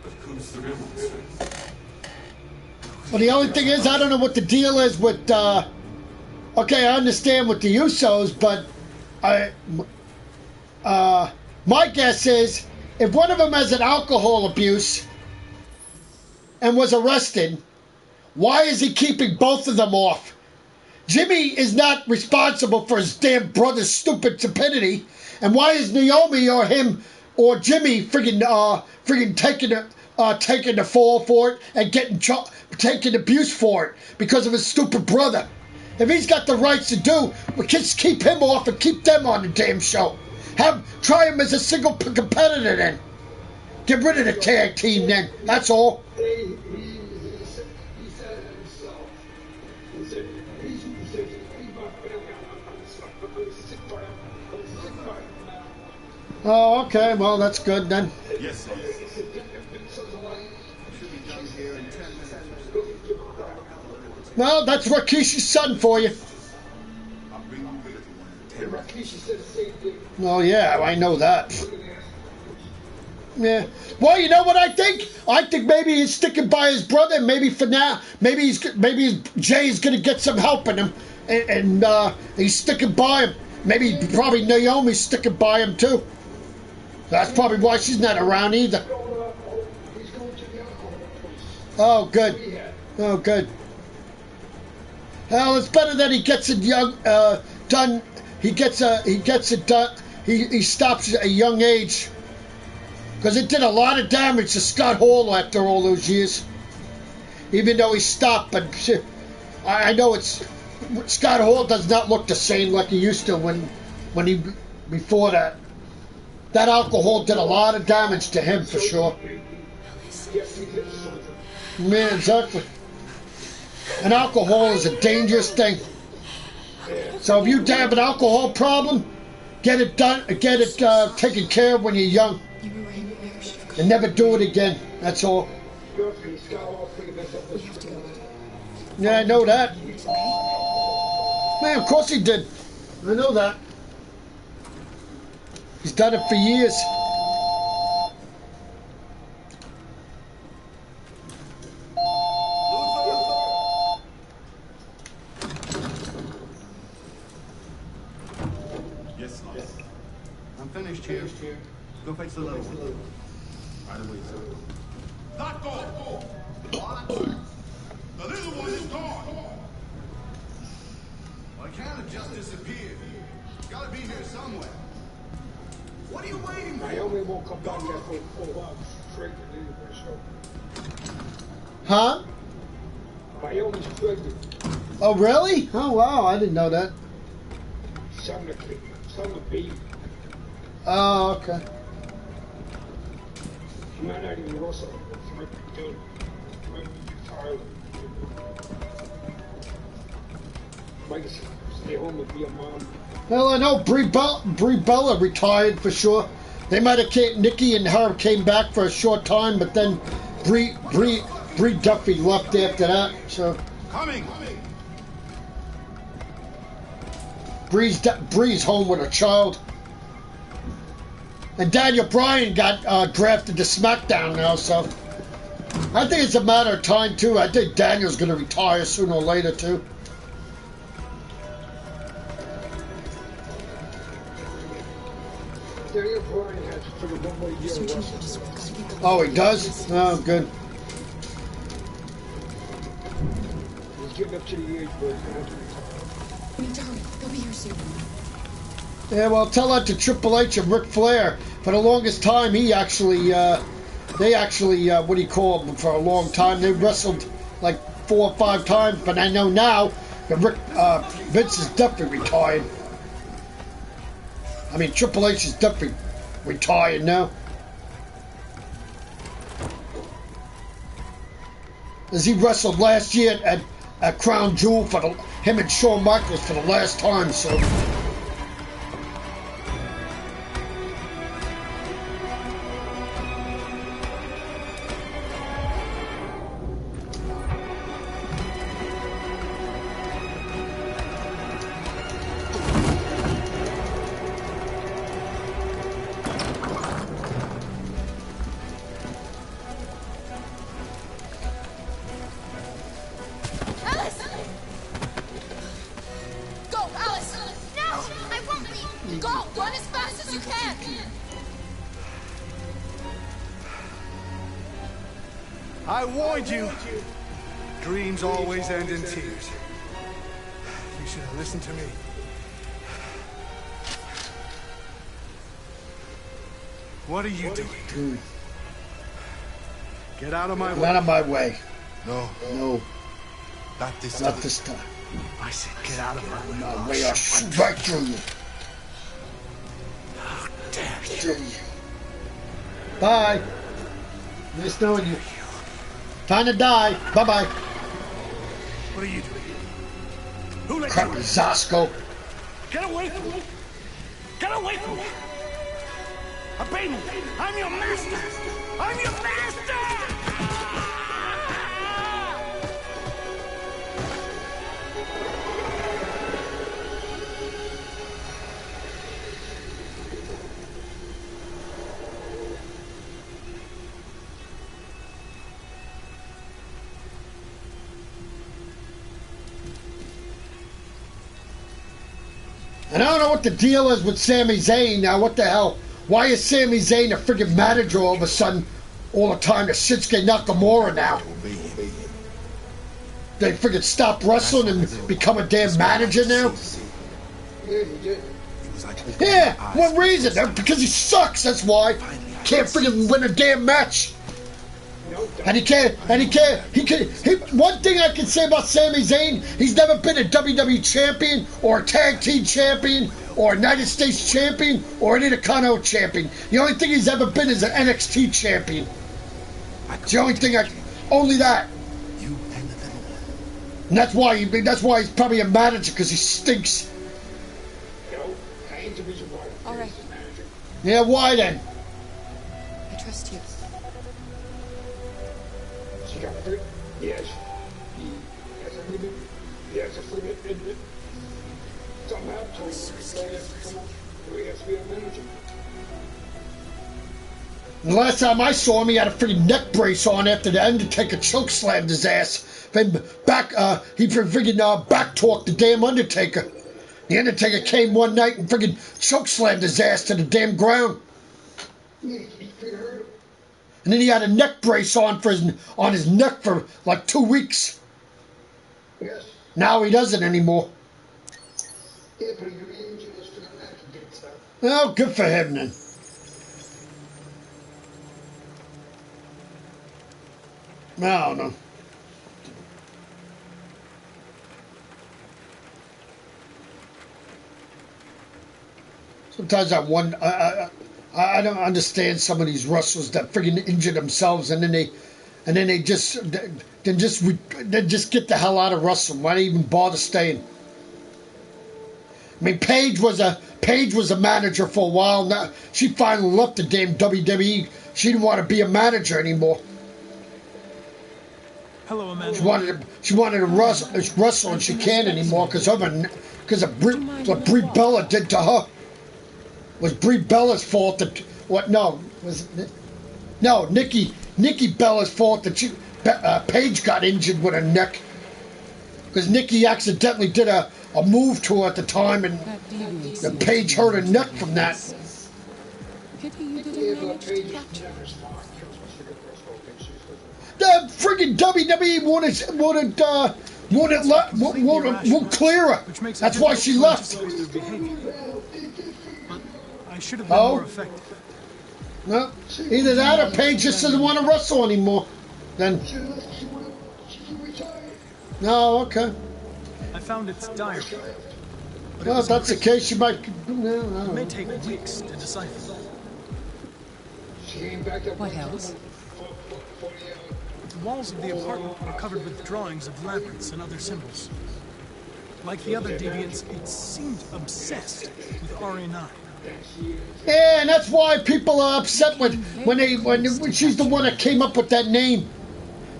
Speaker 17: But who's the real monster?
Speaker 1: Well, the only thing is, I don't know what the deal is with, okay, I understand with the Usos, but my guess is, if one of them has an alcohol abuse and was arrested, why is he keeping both of them off? Jimmy is not responsible for his damn brother's stupid stupidity, and why is Naomi or him or Jimmy friggin' taking the fall for it and taking abuse for it because of his stupid brother? If he's got the rights to do, we just keep him off and keep them on the damn show. Try him as a single competitor then. Get rid of the tag team then. That's all.
Speaker 9: He said it himself. He said, he's my family. I'm sick by him.
Speaker 1: Oh, okay. Well, that's good then.
Speaker 12: Yes, yes.
Speaker 1: Well, that's Rakishi's son for you. Oh, yeah, I know that. Yeah. Well, you know what I think? I think maybe he's sticking by his brother. Maybe for now, maybe Jay's going to get some help in him, and he's sticking by him. Probably Naomi's sticking by him too. That's probably why she's not around either. Oh, good. Oh, good. Well, it's better that he gets it done. He gets it done. He stops at a young age, because it did a lot of damage to Scott Hall after all those years. Even though he stopped, but I know Scott Hall does not look the same like he used to before that. That alcohol did a lot of damage to him for sure. Man, exactly. And alcohol is a dangerous thing. So if you have an alcohol problem, get it done, get it taken care of when you're young, and never do it again. That's all. Yeah, I know that. Man, of course he did. I know that. He's done it for years.
Speaker 12: Yes, I'm finished here. Go fetch the little one. Right away, sir.
Speaker 11: Not go! What? The little one is gone!
Speaker 17: Well, it can't have just disappeared. It's gotta be here somewhere. What are you waiting for?
Speaker 9: Naomi won't come back there for a while. She's pregnant anyway, so.
Speaker 1: Huh?
Speaker 9: Naomi's pregnant.
Speaker 1: Oh, really? Oh, wow. I didn't know that.
Speaker 9: Son of baby.
Speaker 1: Oh, okay.
Speaker 9: She might not even know something. She might be done. She might be retired. Might just stay home and be a mom.
Speaker 1: Well, I know Brie Bella retired for sure. They might have Nikki and her came back for a short time, but then Brie Duffy left after that. So
Speaker 11: Coming!
Speaker 1: Brie's home with a child. And Daniel Bryan got drafted to SmackDown now, so I think it's a matter of time too. I think Daniel's going to retire sooner or later too.
Speaker 9: Daniel Bryan has for the 1 more year of wrestling.
Speaker 1: Oh, he does? Oh, good.
Speaker 9: He's getting up to the age where
Speaker 5: We need to hurry. They'll be here soon.
Speaker 1: Yeah, well, tell that to Triple H and Ric Flair. For the longest time, they actually, what do you call them? For a long time, they wrestled like 4 or 5 times. But I know now that Vince is definitely retired. I mean, Triple H is definitely retired now. As he wrestled last year at Crown Jewel for him and Shawn Michaels for the last time, so.
Speaker 17: I warned you. Dreams always end in tears. You should have listened to me. What are you doing? Get out of my way.
Speaker 1: Get out of my way.
Speaker 12: No.
Speaker 1: No.
Speaker 12: Not this time.
Speaker 1: Not this time.
Speaker 17: I said get out of my way.
Speaker 1: My way, I'll shoot right through you.
Speaker 17: How dare you?
Speaker 1: Bye. Nice knowing you. Time to die. Bye-bye.
Speaker 17: What are you doing? Who let
Speaker 1: Crap,
Speaker 17: you?
Speaker 1: Zosco.
Speaker 17: Get away from me! Get away from me! Obey me! I'm your master! I'm your master!
Speaker 1: And I don't know what the deal is with Sami Zayn now. What the hell? Why is Sami Zayn a friggin' manager all of a sudden, all the time to Shinsuke Nakamura now? They friggin' stop wrestling and become a damn manager now? Yeah, what reason? Because he sucks, that's why. Can't friggin' win a damn match. And he can't, one thing I can say about Sami Zayn, he's never been a WWE champion, or a tag team champion, or a United States champion, or an Intercontinental champion. The only thing he's ever been is an NXT champion. It's the only thing only that. And that's why he's probably a manager, because he stinks.
Speaker 5: All right.
Speaker 1: Yeah, why then?
Speaker 5: I trust you.
Speaker 9: She got free. Yes. He has agreement. He has a free. Somehow, so he has to be a manager.
Speaker 1: And the last time I saw him, he had a freaking neck brace on after the Undertaker chokeslammed his ass. Then he freaking back talked the damn Undertaker. The Undertaker came one night and freaking chokeslammed his ass to the damn ground. And then he had a neck brace on his neck for like 2 weeks.
Speaker 9: Yes.
Speaker 1: Now he doesn't anymore. Oh, good for him then. I don't know. Sometimes I wonder. I don't understand some of these wrestlers that friggin' injure themselves and then they just get the hell out of wrestling. Why do they even bother staying? I mean, Paige was a manager for a while. Now she finally left the damn WWE. She didn't want to be a manager anymore.
Speaker 4: Hello, Amanda.
Speaker 1: She wanted to wrestle, and she can't anymore because of what Brie Bella did to her. Was Brie Bella's fault that what? No, was it? No, Nikki Bella's fault that Paige got injured with her neck because Nikki accidentally did a move to her at the time, and Paige hurt her neck from that. The friggin' WWE won't clear her. That's why she left.
Speaker 4: I should have been more effective.
Speaker 1: No, either that or Paige just doesn't want to wrestle anymore. Then. No, okay.
Speaker 4: I found its diary.
Speaker 1: Well, if that's the case, you might.
Speaker 4: It may take weeks to decipher.
Speaker 3: What else?
Speaker 4: The walls of the apartment were covered with drawings of labyrinths and other symbols. Like the other deviants, it seemed obsessed with RA9.
Speaker 1: Yeah, and that's why people are upset when she's the one that came up with that name.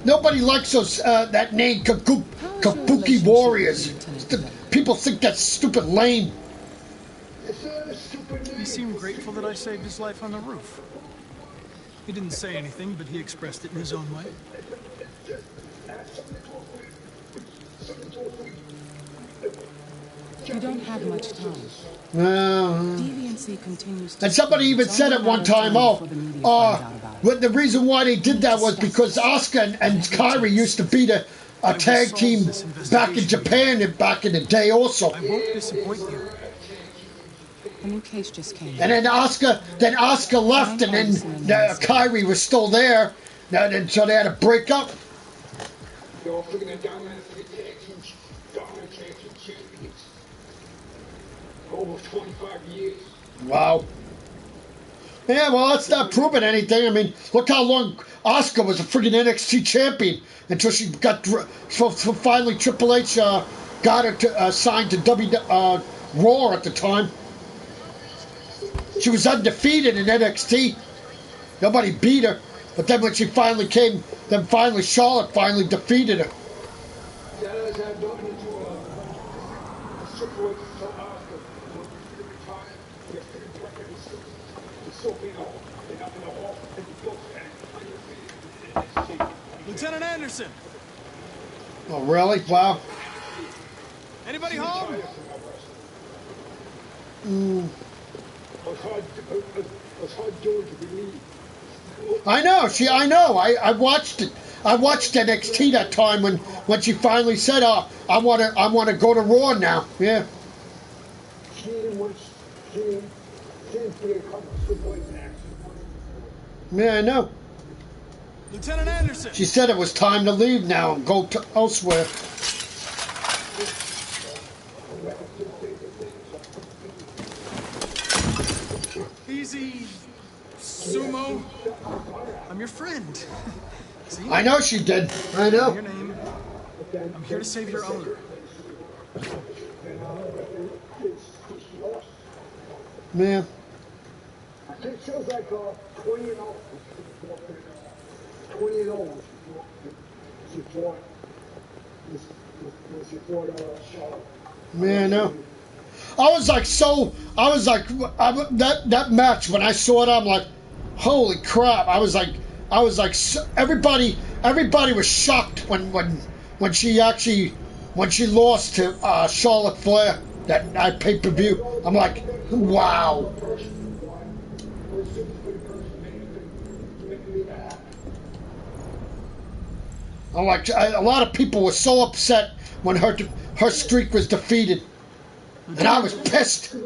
Speaker 1: Nobody likes those that name, Kabuki Warriors. People think that's stupid lame.
Speaker 4: He seemed grateful that I saved his life on the roof. He didn't say anything, but he expressed it in his own way.
Speaker 3: You don't have much time.
Speaker 1: Deviancy
Speaker 3: continues.
Speaker 1: And somebody even said at one time, the reason why they did that was because Asuka and Kyrie used to be a tag team back in Japan and back in the day also.
Speaker 4: I won't disappoint you.
Speaker 3: A new case just came.
Speaker 1: And then Asuka left, and then Kyrie was still there. And so they had to break up.
Speaker 9: Over 25 years.
Speaker 1: Wow. Yeah, well, that's not proving anything. I mean, look how long Asuka was a freaking NXT champion until she got. So finally, Triple H got her to signed to Raw at the time. She was undefeated in NXT. Nobody beat her. But then when she finally came, Charlotte finally defeated her.
Speaker 4: Lieutenant Anderson!
Speaker 1: Oh, really? Wow.
Speaker 4: Anybody home?
Speaker 1: I know. I watched it. I watched NXT that time when she finally said, I want to go to Raw now." Yeah. Yeah, I know.
Speaker 4: Lieutenant Anderson.
Speaker 1: She said it was time to leave now and go to elsewhere.
Speaker 4: Easy, Sumo. I'm your friend. See?
Speaker 1: I know she did. I know.
Speaker 4: Your name. I'm here to save your owner.
Speaker 1: Man.
Speaker 9: I think she was like 20 and old. 20 and old. She fought. She fought Charlotte.
Speaker 1: Man, no. I was like, that match, when I saw it, I'm like, holy crap. I was like, everybody was shocked when she lost to Charlotte Flair, that pay-per-view. I'm like, wow. I'm like, a lot of people were so upset when her streak was defeated. And I was pissed.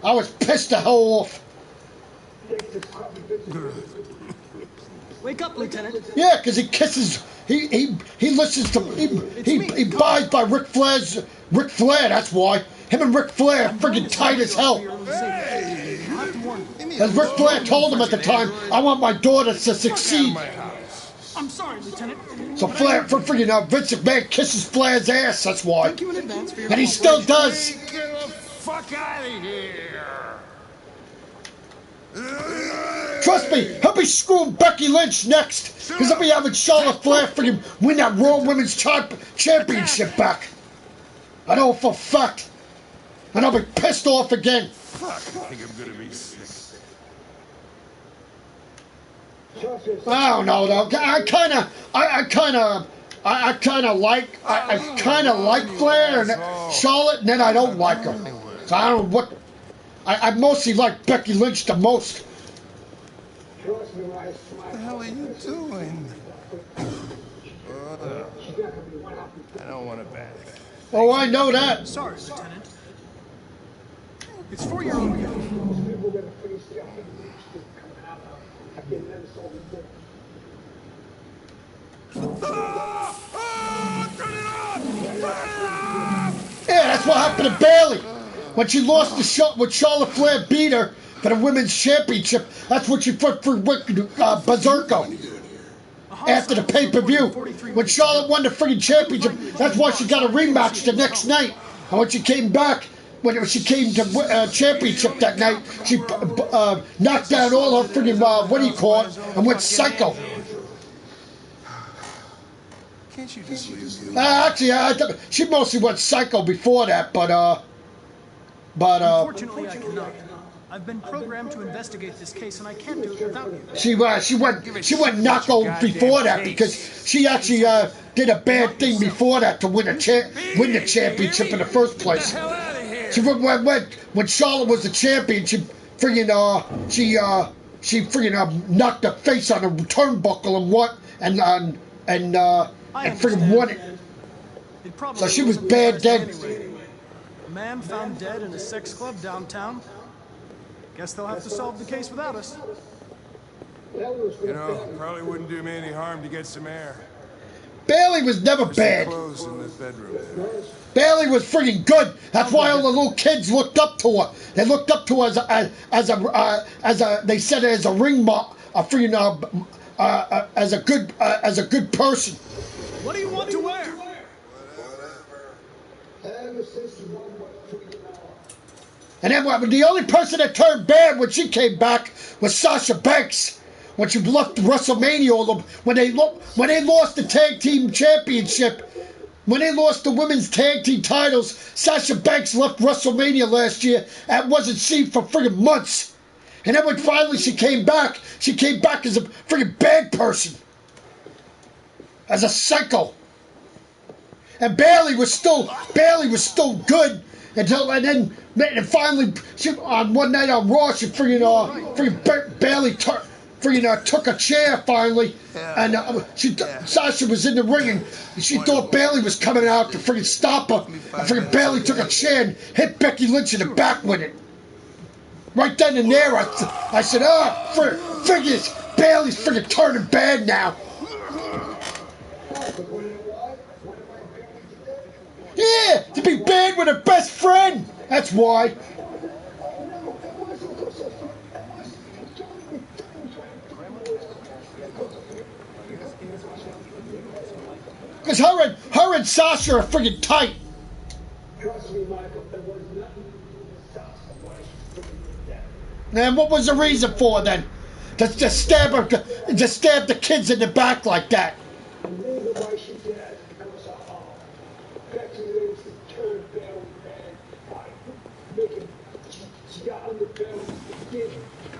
Speaker 1: I was pissed the hell off.
Speaker 4: Wake up, Lieutenant.
Speaker 1: Yeah, because he kisses, he listens to, he buys by Ric Flair, that's why. Him and Ric Flair are friggin' tight as hell. As Ric Flair told him at the time, I want my daughter to succeed.
Speaker 4: I'm sorry, Lieutenant.
Speaker 1: So Flair, friggin' Vince McMahon kisses Flair's ass, that's why. And he still does.
Speaker 11: Get the fuck out of here!
Speaker 1: Trust me, he'll be screwing Becky Lynch next. Because he'll be having Charlotte Flair friggin' win that Raw Women's Championship back. I know for a fact. And I'll be pissed off again.
Speaker 11: Fuck, I think I'm gonna be sick.
Speaker 1: I don't know though. I kind of like Flair and Charlotte, and then I don't like her. So I don't know what. I mostly like Becky Lynch the most.
Speaker 12: What the hell are you doing? I don't want to back.
Speaker 1: Oh, I know that.
Speaker 4: Sorry, Lieutenant. It's for your own good.
Speaker 1: Yeah, that's what happened to Bayley. When she lost the shot, when Charlotte Flair beat her for the Women's Championship, that's what she fought for Berserko. After the pay-per-view. When Charlotte won the friggin' championship, that's why she got a rematch the next night. And when she came back, when she came to championship that night, she knocked down all her friggin' and went psycho.
Speaker 12: Can't you just leave?
Speaker 1: Actually, she mostly went psycho before that, but
Speaker 4: Unfortunately, I cannot. I've been programmed to investigate this case, and I can't do it without you.
Speaker 1: She went knocko before that because she actually did a bad thing before that to win the championship in the first place. She went when Charlotte was the champion. She friggin' knocked her face on a turnbuckle and friggin' won it. So she was bad then.
Speaker 4: A man found dead in a sex club downtown. Guess they'll have to solve the case without us.
Speaker 14: You know, probably wouldn't do me any harm to get some air.
Speaker 1: Bayley was never bad.
Speaker 14: Clothes in the bedroom.
Speaker 1: Bayley was friggin' good. That's why all the little kids looked up to her. They looked up to her as they said as a ring as a good person.
Speaker 4: What do you want to wear?
Speaker 1: And then the only person that turned bad when she came back was Sasha Banks. When she left WrestleMania, when they lost the tag team championship, when they lost the women's tag team titles, Sasha Banks left WrestleMania last year and wasn't seen for friggin' months. And then when finally she came back as a friggin' bad person, as a psycho. And Bayley was still good until and finally on one night on Raw she Bayley took a chair finally, and Sasha was in the ring and she thought Bayley was coming out to friggin' stop her. And Bayley took a chair and hit Becky Lynch in the back with it. Right then and there, I said, Bayley's friggin' turning bad now. Yeah, to be bad with her best friend. That's why. because her and Sasha are friggin' tight.
Speaker 9: Trust me, Michael, there was nothing
Speaker 1: And what was the reason for then? To stab the kids in the back like that.
Speaker 9: The reason why she did that is because Becky Lynch turned down and making she got underbelly to get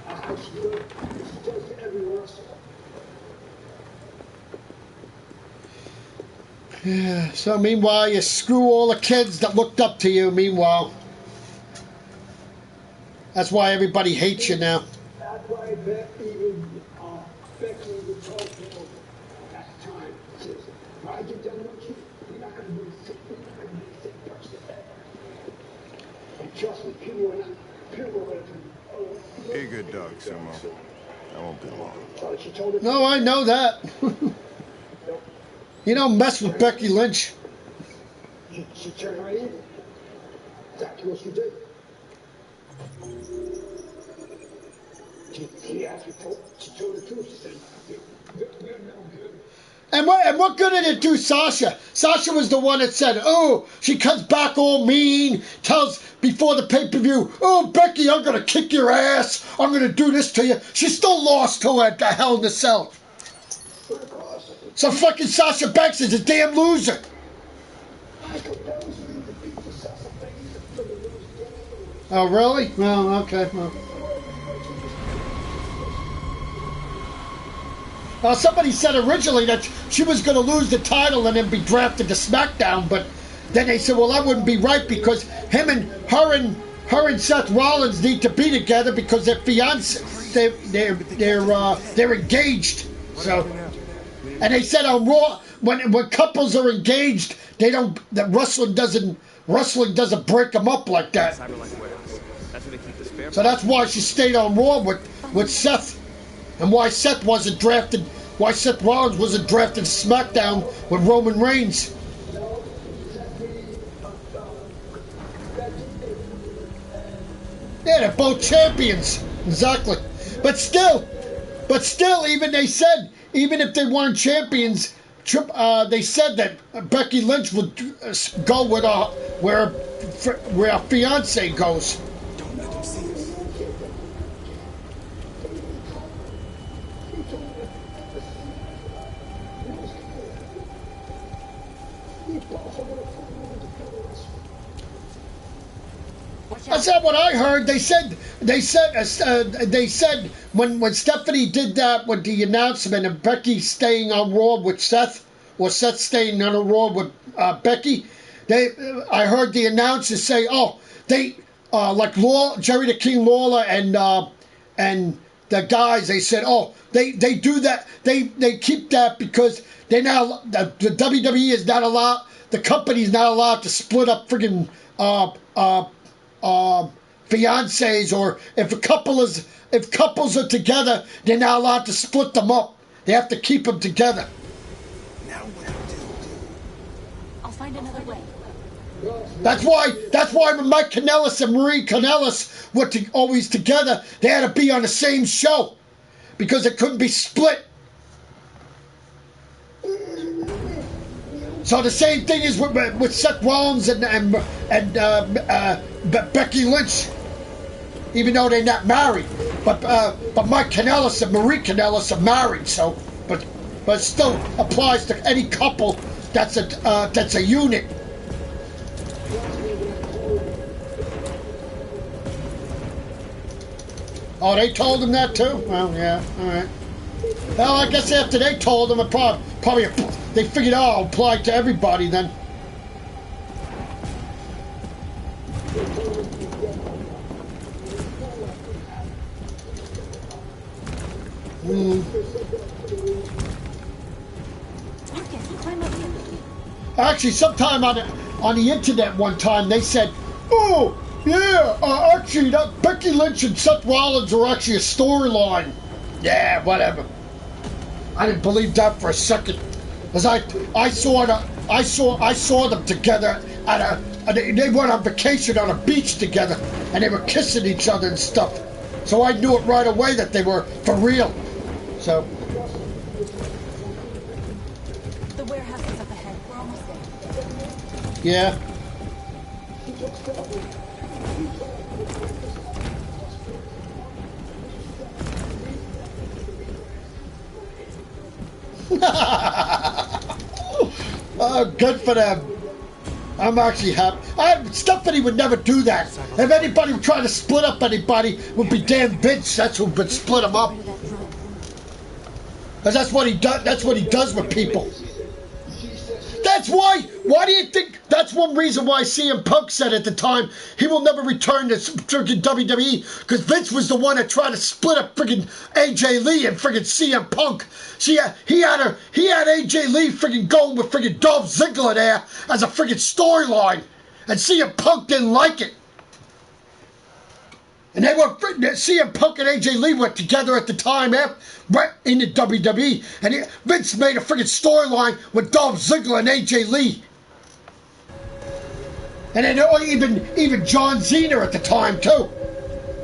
Speaker 9: how she looked. She does to every wrestler.
Speaker 1: Yeah. So meanwhile, you screw all the kids that looked up to you. Meanwhile, that's why everybody hates you now.
Speaker 9: That's why Becky would talk to him at the time. She says, "Why you done with you? You're not going to be sick. You're not going to be a sick person ever." And trust me, people are going to.
Speaker 12: Be a good dog, Sumo. I won't be long.
Speaker 1: No, I know that. You don't mess with Becky Lynch.
Speaker 9: She turned right in. Exactly what she did. She asked me, she told the truth. She said, "You're no good."
Speaker 1: And what good did it do Sasha? Sasha was the one that said, oh, she comes back all mean, tells before the pay-per-view, oh, Becky, I'm going to kick your ass. I'm going to do this to you. She still lost to her at the Hell in the Cell. So fucking Sasha Banks is a damn loser. Oh, really? Well, okay. Well, somebody said originally that she was going to lose the title and then be drafted to SmackDown, but then they said, well, that wouldn't be right because her and Seth Rollins need to be together because they're fiancés. They're engaged. So, and they said on Raw when couples are engaged, wrestling doesn't break them up like that. So that's why she stayed on Raw with Seth. And why Seth Rollins wasn't drafted to SmackDown with Roman Reigns. Yeah, they're both champions. Exactly. But still, even if they weren't champions, they said that Becky Lynch would go with where her fiance goes.
Speaker 14: Don't let them see us.
Speaker 1: That's not what I heard. They said when Stephanie did that with the announcement of Becky staying on Raw with Seth, or Seth staying on a Raw with Becky, I heard the announcers say, oh, they like Jerry the King Lawler and the guys. They said, oh, they do that. They keep that because they're now the WWE is not allowed. The company's not allowed to split up friggin' fiancés, or if couples are together, they're not allowed to split them up. They have to keep them together.
Speaker 14: Now what do?
Speaker 15: I'll find another way.
Speaker 1: That's why when Mike Kanellis and Marie Kanellis were always together, they had to be on the same show because it couldn't be split. So the same thing is with Seth Rollins and Becky Lynch, even though they're not married. But Mike Kanellis and Marie Kanellis are married. So, but it still applies to any couple that's a unit. Oh, they told him that too? Well, yeah, all right. Well, I guess after they told him, it probably they figured, oh, it'll apply to everybody then. Actually, sometime on the internet one time, they said, oh, yeah, actually, that Becky Lynch and Seth Rollins are actually a storyline. Yeah, whatever. I didn't believe that for a second, because I saw them together they went on vacation on a beach together, and they were kissing each other and stuff. So I knew it right away that they were for real. So
Speaker 15: The warehouse is up ahead. We're almost there.
Speaker 1: Yeah. Oh, good for them. I'm actually happy. Stephanie would never do that. If anybody would try to split up anybody, it would be damn Vince. That's who would split them up. Because that's what he does. That's what he does with people. That's why. Why do you think? That's one reason why CM Punk said at the time he will never return to freaking WWE, because Vince was the one that tried to split up freaking AJ Lee and freaking CM Punk. See, he had AJ Lee freaking going with freaking Dolph Ziggler there as a freaking storyline, and CM Punk didn't like it. And they were CM Punk and AJ Lee were together at the time, right in the WWE, and Vince made a freaking storyline with Dolph Ziggler and AJ Lee. And then even John Cena at the time too.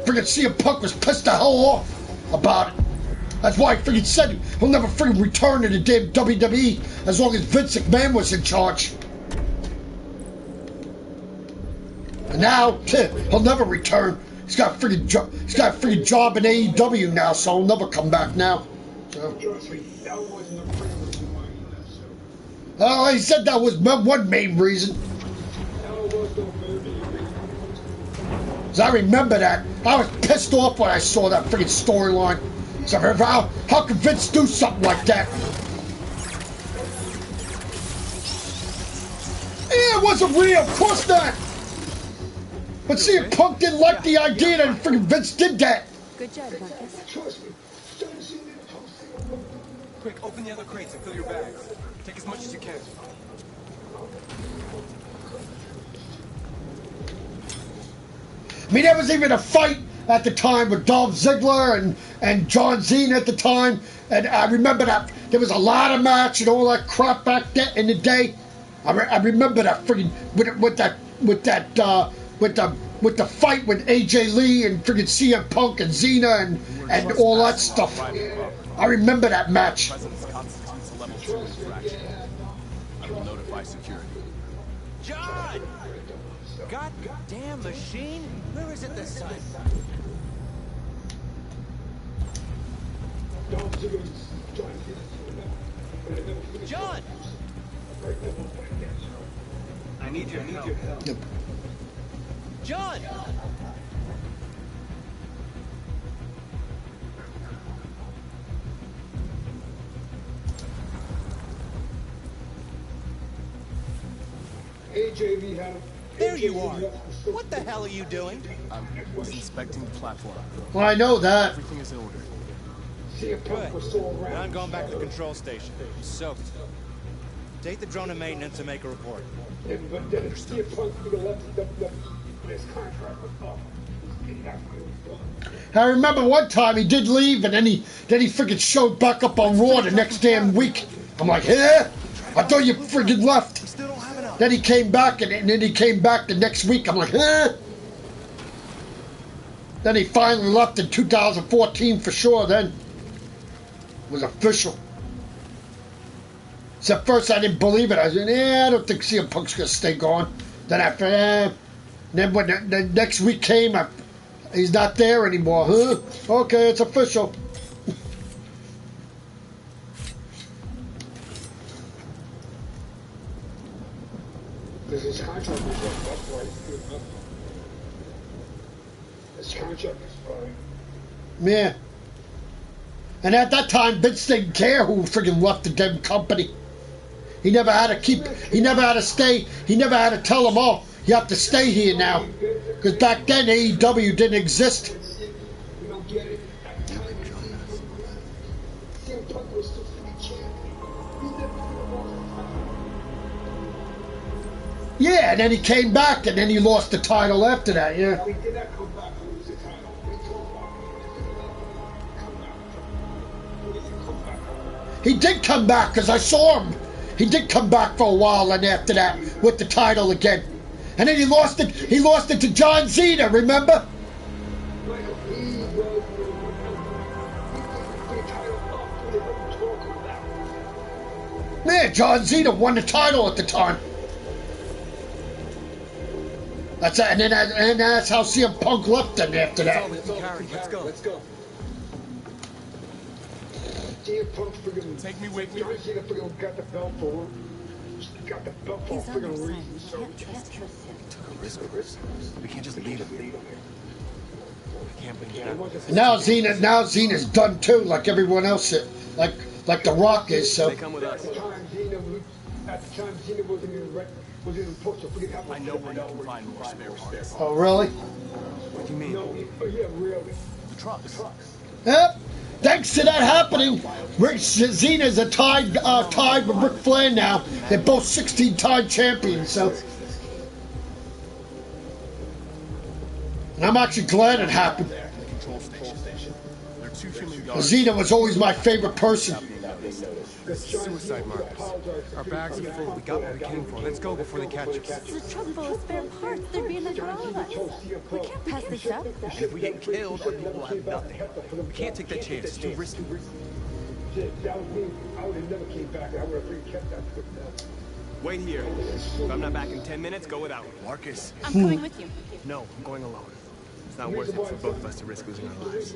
Speaker 1: Freaking CM Punk was pissed the hell off about it. That's why he freaking said he'll never freaking return to the damn WWE as long as Vince McMahon was in charge. And now he'll never return. He's got a freaking job in AEW now, so he'll never come back now. So. Oh, he said that was one main reason. I remember that. I was pissed off when I saw that freaking storyline. So how could Vince do something like that? Yeah, it wasn't real. Of course not. But see, Punk didn't like the idea that freaking Vince did that.
Speaker 15: Good job, Marcus.
Speaker 14: Quick, open the other crates and fill your bags. Take as much as you can.
Speaker 1: I mean, there was even a fight at the time with Dolph Ziggler and John Cena at the time, and I remember that there was a lot of match and all that crap back then in the day. I remember that freaking with the fight with AJ Lee and freaking CM Punk and Cena and all that stuff. I remember that match.
Speaker 7: I will notify security.
Speaker 18: John! Goddamn machine! Where is it this time? John!
Speaker 17: I need your help.
Speaker 18: John! There you are. What the hell are you doing?
Speaker 7: I was inspecting the platform.
Speaker 1: Well, I know that.
Speaker 7: Everything is in order.
Speaker 18: Good. Now I'm going back to the control station. I'm soaked. Take the drone to maintenance and make a report.
Speaker 1: I remember one time he did leave, and then he freaking showed back up on Raw the next damn week. I'm like, hey, I thought you freaking left. Then he came back, and then he came back the next week. I'm like, huh? Then he finally left in 2014 for sure. Then it was official. So at first I didn't believe it. I said, I don't think CM Punk's gonna stay gone. Then after, then when the next week came, he's not there anymore. Huh? Okay, it's official.
Speaker 9: His contract was up. That's why he's good enough. His contract is fine.
Speaker 1: Yeah. And at that time, Vince didn't care who freaking left the damn company. He never had to he never had to stay, he never had to tell them, oh, you have to stay here now. Because back then, AEW didn't exist.
Speaker 9: You don't get it. CM Punk was still champion. He's never
Speaker 1: Yeah, and then he came back, and then he lost the title after that, yeah.
Speaker 9: He did not come back and lose the title.
Speaker 1: He did come back, because I saw him. He did come back for a while, and after that, with the title again. And then he lost it to John Cena, remember? Man, John Cena won the title at the time. That's it, and that's how CM Punk left him after that.
Speaker 14: Let's go.
Speaker 9: CM Punk friggin'
Speaker 7: Take me with
Speaker 9: John Cena friggin' got the belt for him. Got the belt for a friggin' reason. So
Speaker 13: Took a risk with us. We can't just leave him here.
Speaker 14: I can't believe that.
Speaker 1: Now Zena's done too, like everyone else, like The Rock is. So.
Speaker 16: They come with us.
Speaker 9: At the time, Cena wasn't even supposed to friggin' have a
Speaker 7: I know where you can find more spare parts.
Speaker 1: Oh really?
Speaker 14: What do you mean?
Speaker 9: No, yeah, really.
Speaker 7: The trucks.
Speaker 1: Yep. Thanks to that happening, Zena's tied with Ric Flair now. They're both 16-time champions. So. And I'm actually glad it happened.
Speaker 7: Control station. They're 2 human guards.
Speaker 1: Zena was always my favorite person.
Speaker 14: Suicide markers. Our bags are full. We got what we came for. Let's go before they catch us.
Speaker 15: It's a truck full of spare parts. There'd be enough for all of us. We can't pass this up.
Speaker 13: And if we get killed, our people will have nothing. We can't take that chance. It's too risky.
Speaker 9: That was me. I would have never came back. I would have really kept that quick now.
Speaker 16: Wait here. If I'm not back in 10 minutes, go without me.
Speaker 13: Marcus.
Speaker 15: I'm coming with you.
Speaker 16: No, I'm going alone. It's not worth it for both of us to risk losing our lives.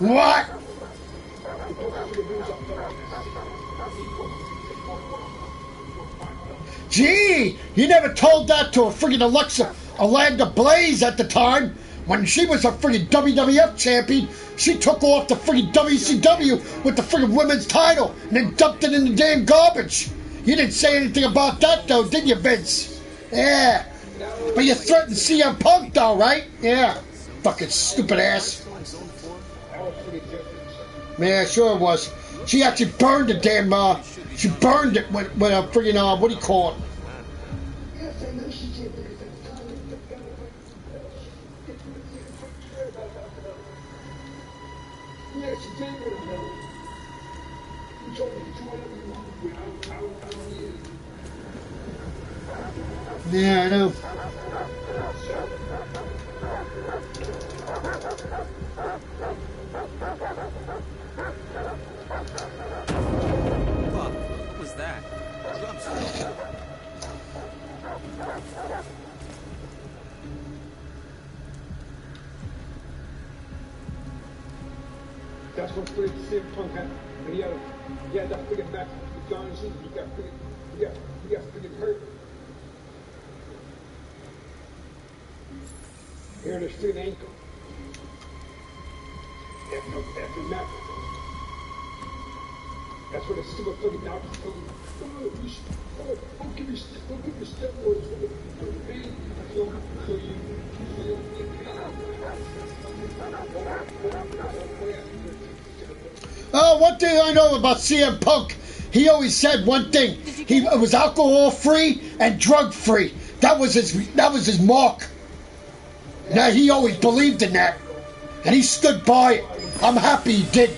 Speaker 1: What? Gee, you never told that to a friggin' Alanda Blaze at the time. When she was a friggin' WWF champion, she took off the friggin' WCW with the friggin' women's title and then dumped it in the damn garbage. You didn't say anything about that though, did you, Vince? Yeah. But you threatened CM Punk though, right? Yeah. Fucking stupid ass. Yeah, sure it was. She actually burned the damn, she burned it with a friggin', what do you call it? Yeah, I know.
Speaker 14: What was that?
Speaker 9: That's what CM Punk had. And he had that friggin' match with John Cena. He got friggin' hurt. Here in his friggin' ankle. After that. That's what a super friggin' doctor told me. Don't give me steroids for the pain. So you
Speaker 1: Oh, one thing I know about CM Punk, he always said one thing. He was alcohol free and drug free. That was his mark. Now he always believed in that, and he stood by it. I'm happy he did.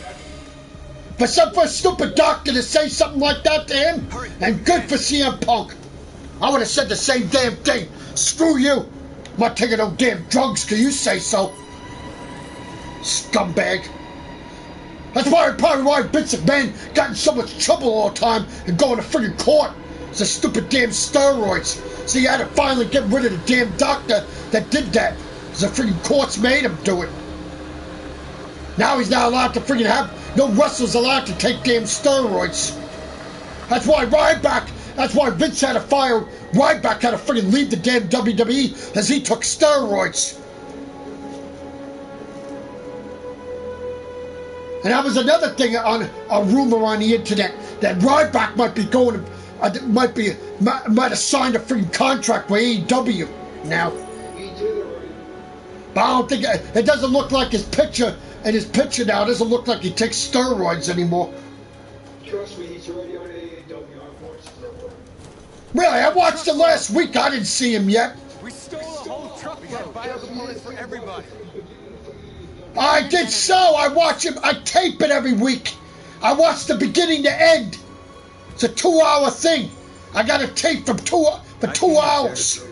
Speaker 1: For a stupid doctor to say something like that to him, and good for CM Punk. I would have said the same damn thing. Screw you. I'm not taking no damn drugs till you say so. Scumbag. That's probably why Vince McMahon got in so much trouble all the time and going to friggin' court. It's the stupid damn steroids. So you had to finally get rid of the damn doctor that did that. Because the friggin' courts made him do it. Now he's not allowed to friggin' have, no wrestler's allowed to take damn steroids. That's why Vince had to fire, Ryback had to friggin' leave the damn WWE as he took steroids. And that was another thing on a rumor on the internet that Ryback might be going, might have signed a freaking contract with AEW now. But I don't think it doesn't look like his picture. And his picture now doesn't look like he takes steroids anymore.
Speaker 9: Trust me, he's already on AEW.
Speaker 1: Really, I watched it last week. I didn't see him yet.
Speaker 14: We stole a whole truck. We got bio components for everybody.
Speaker 1: I did so. I watch him. I tape it every week. I watch the beginning to end. It's a 2-hour thing. I got a tape for 2 hours.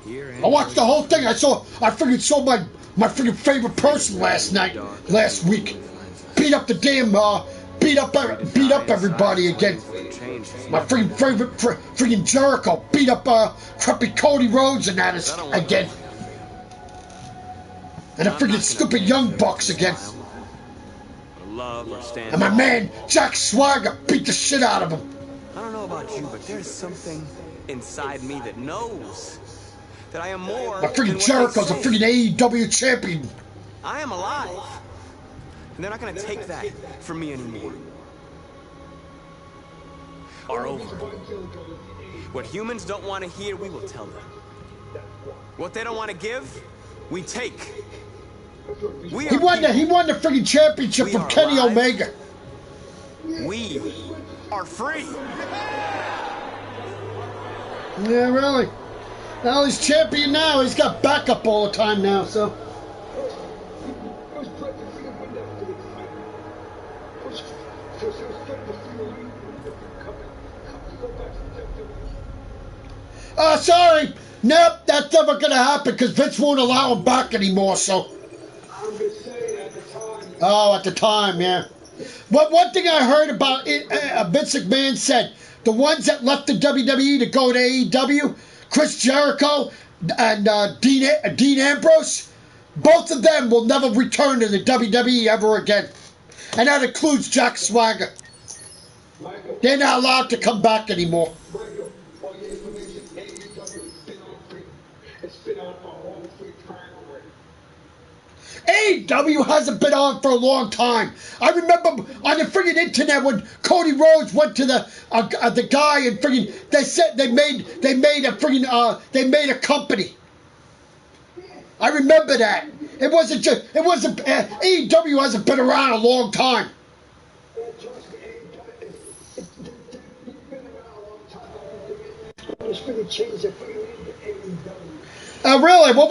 Speaker 16: Here
Speaker 1: I watched the whole thing. I freaking saw my freaking favorite person last week. Beat up the damn, beat up everybody again. My freaking favorite, freaking Jericho. Beat up, crappy Cody Rhodes and that is again. And the freaking stupid Young Bucks again. And my man, Jack Swagger, beat the shit out of him.
Speaker 16: I don't know about you, but there's something inside me that knows that I am more.
Speaker 1: My freaking Jericho's a freaking AEW champion.
Speaker 16: I am alive. And they're not gonna take that from me anymore. Are over. What humans don't want to hear, we will tell them. What they don't want to give, we take.
Speaker 1: He won the freaking championship from Kenny Omega.
Speaker 16: We are free.
Speaker 1: Yeah, really. Well, he's champion now. He's got backup all the time now, so. Sorry. Nope, that's never going to happen because Vince won't allow him back anymore, so. Oh, at the time, yeah. One thing I heard about it, Vince McMahon said, the ones that left the WWE to go to AEW, Chris Jericho and Dean Ambrose, both of them will never return to the WWE ever again. And that includes Jack Swagger. They're not allowed to come back anymore. AEW hasn't been on for a long time. I remember on the friggin' internet when Cody Rhodes went to the guy and friggin' they said they made a company. I remember that. AEW hasn't been around a long time. Really? What was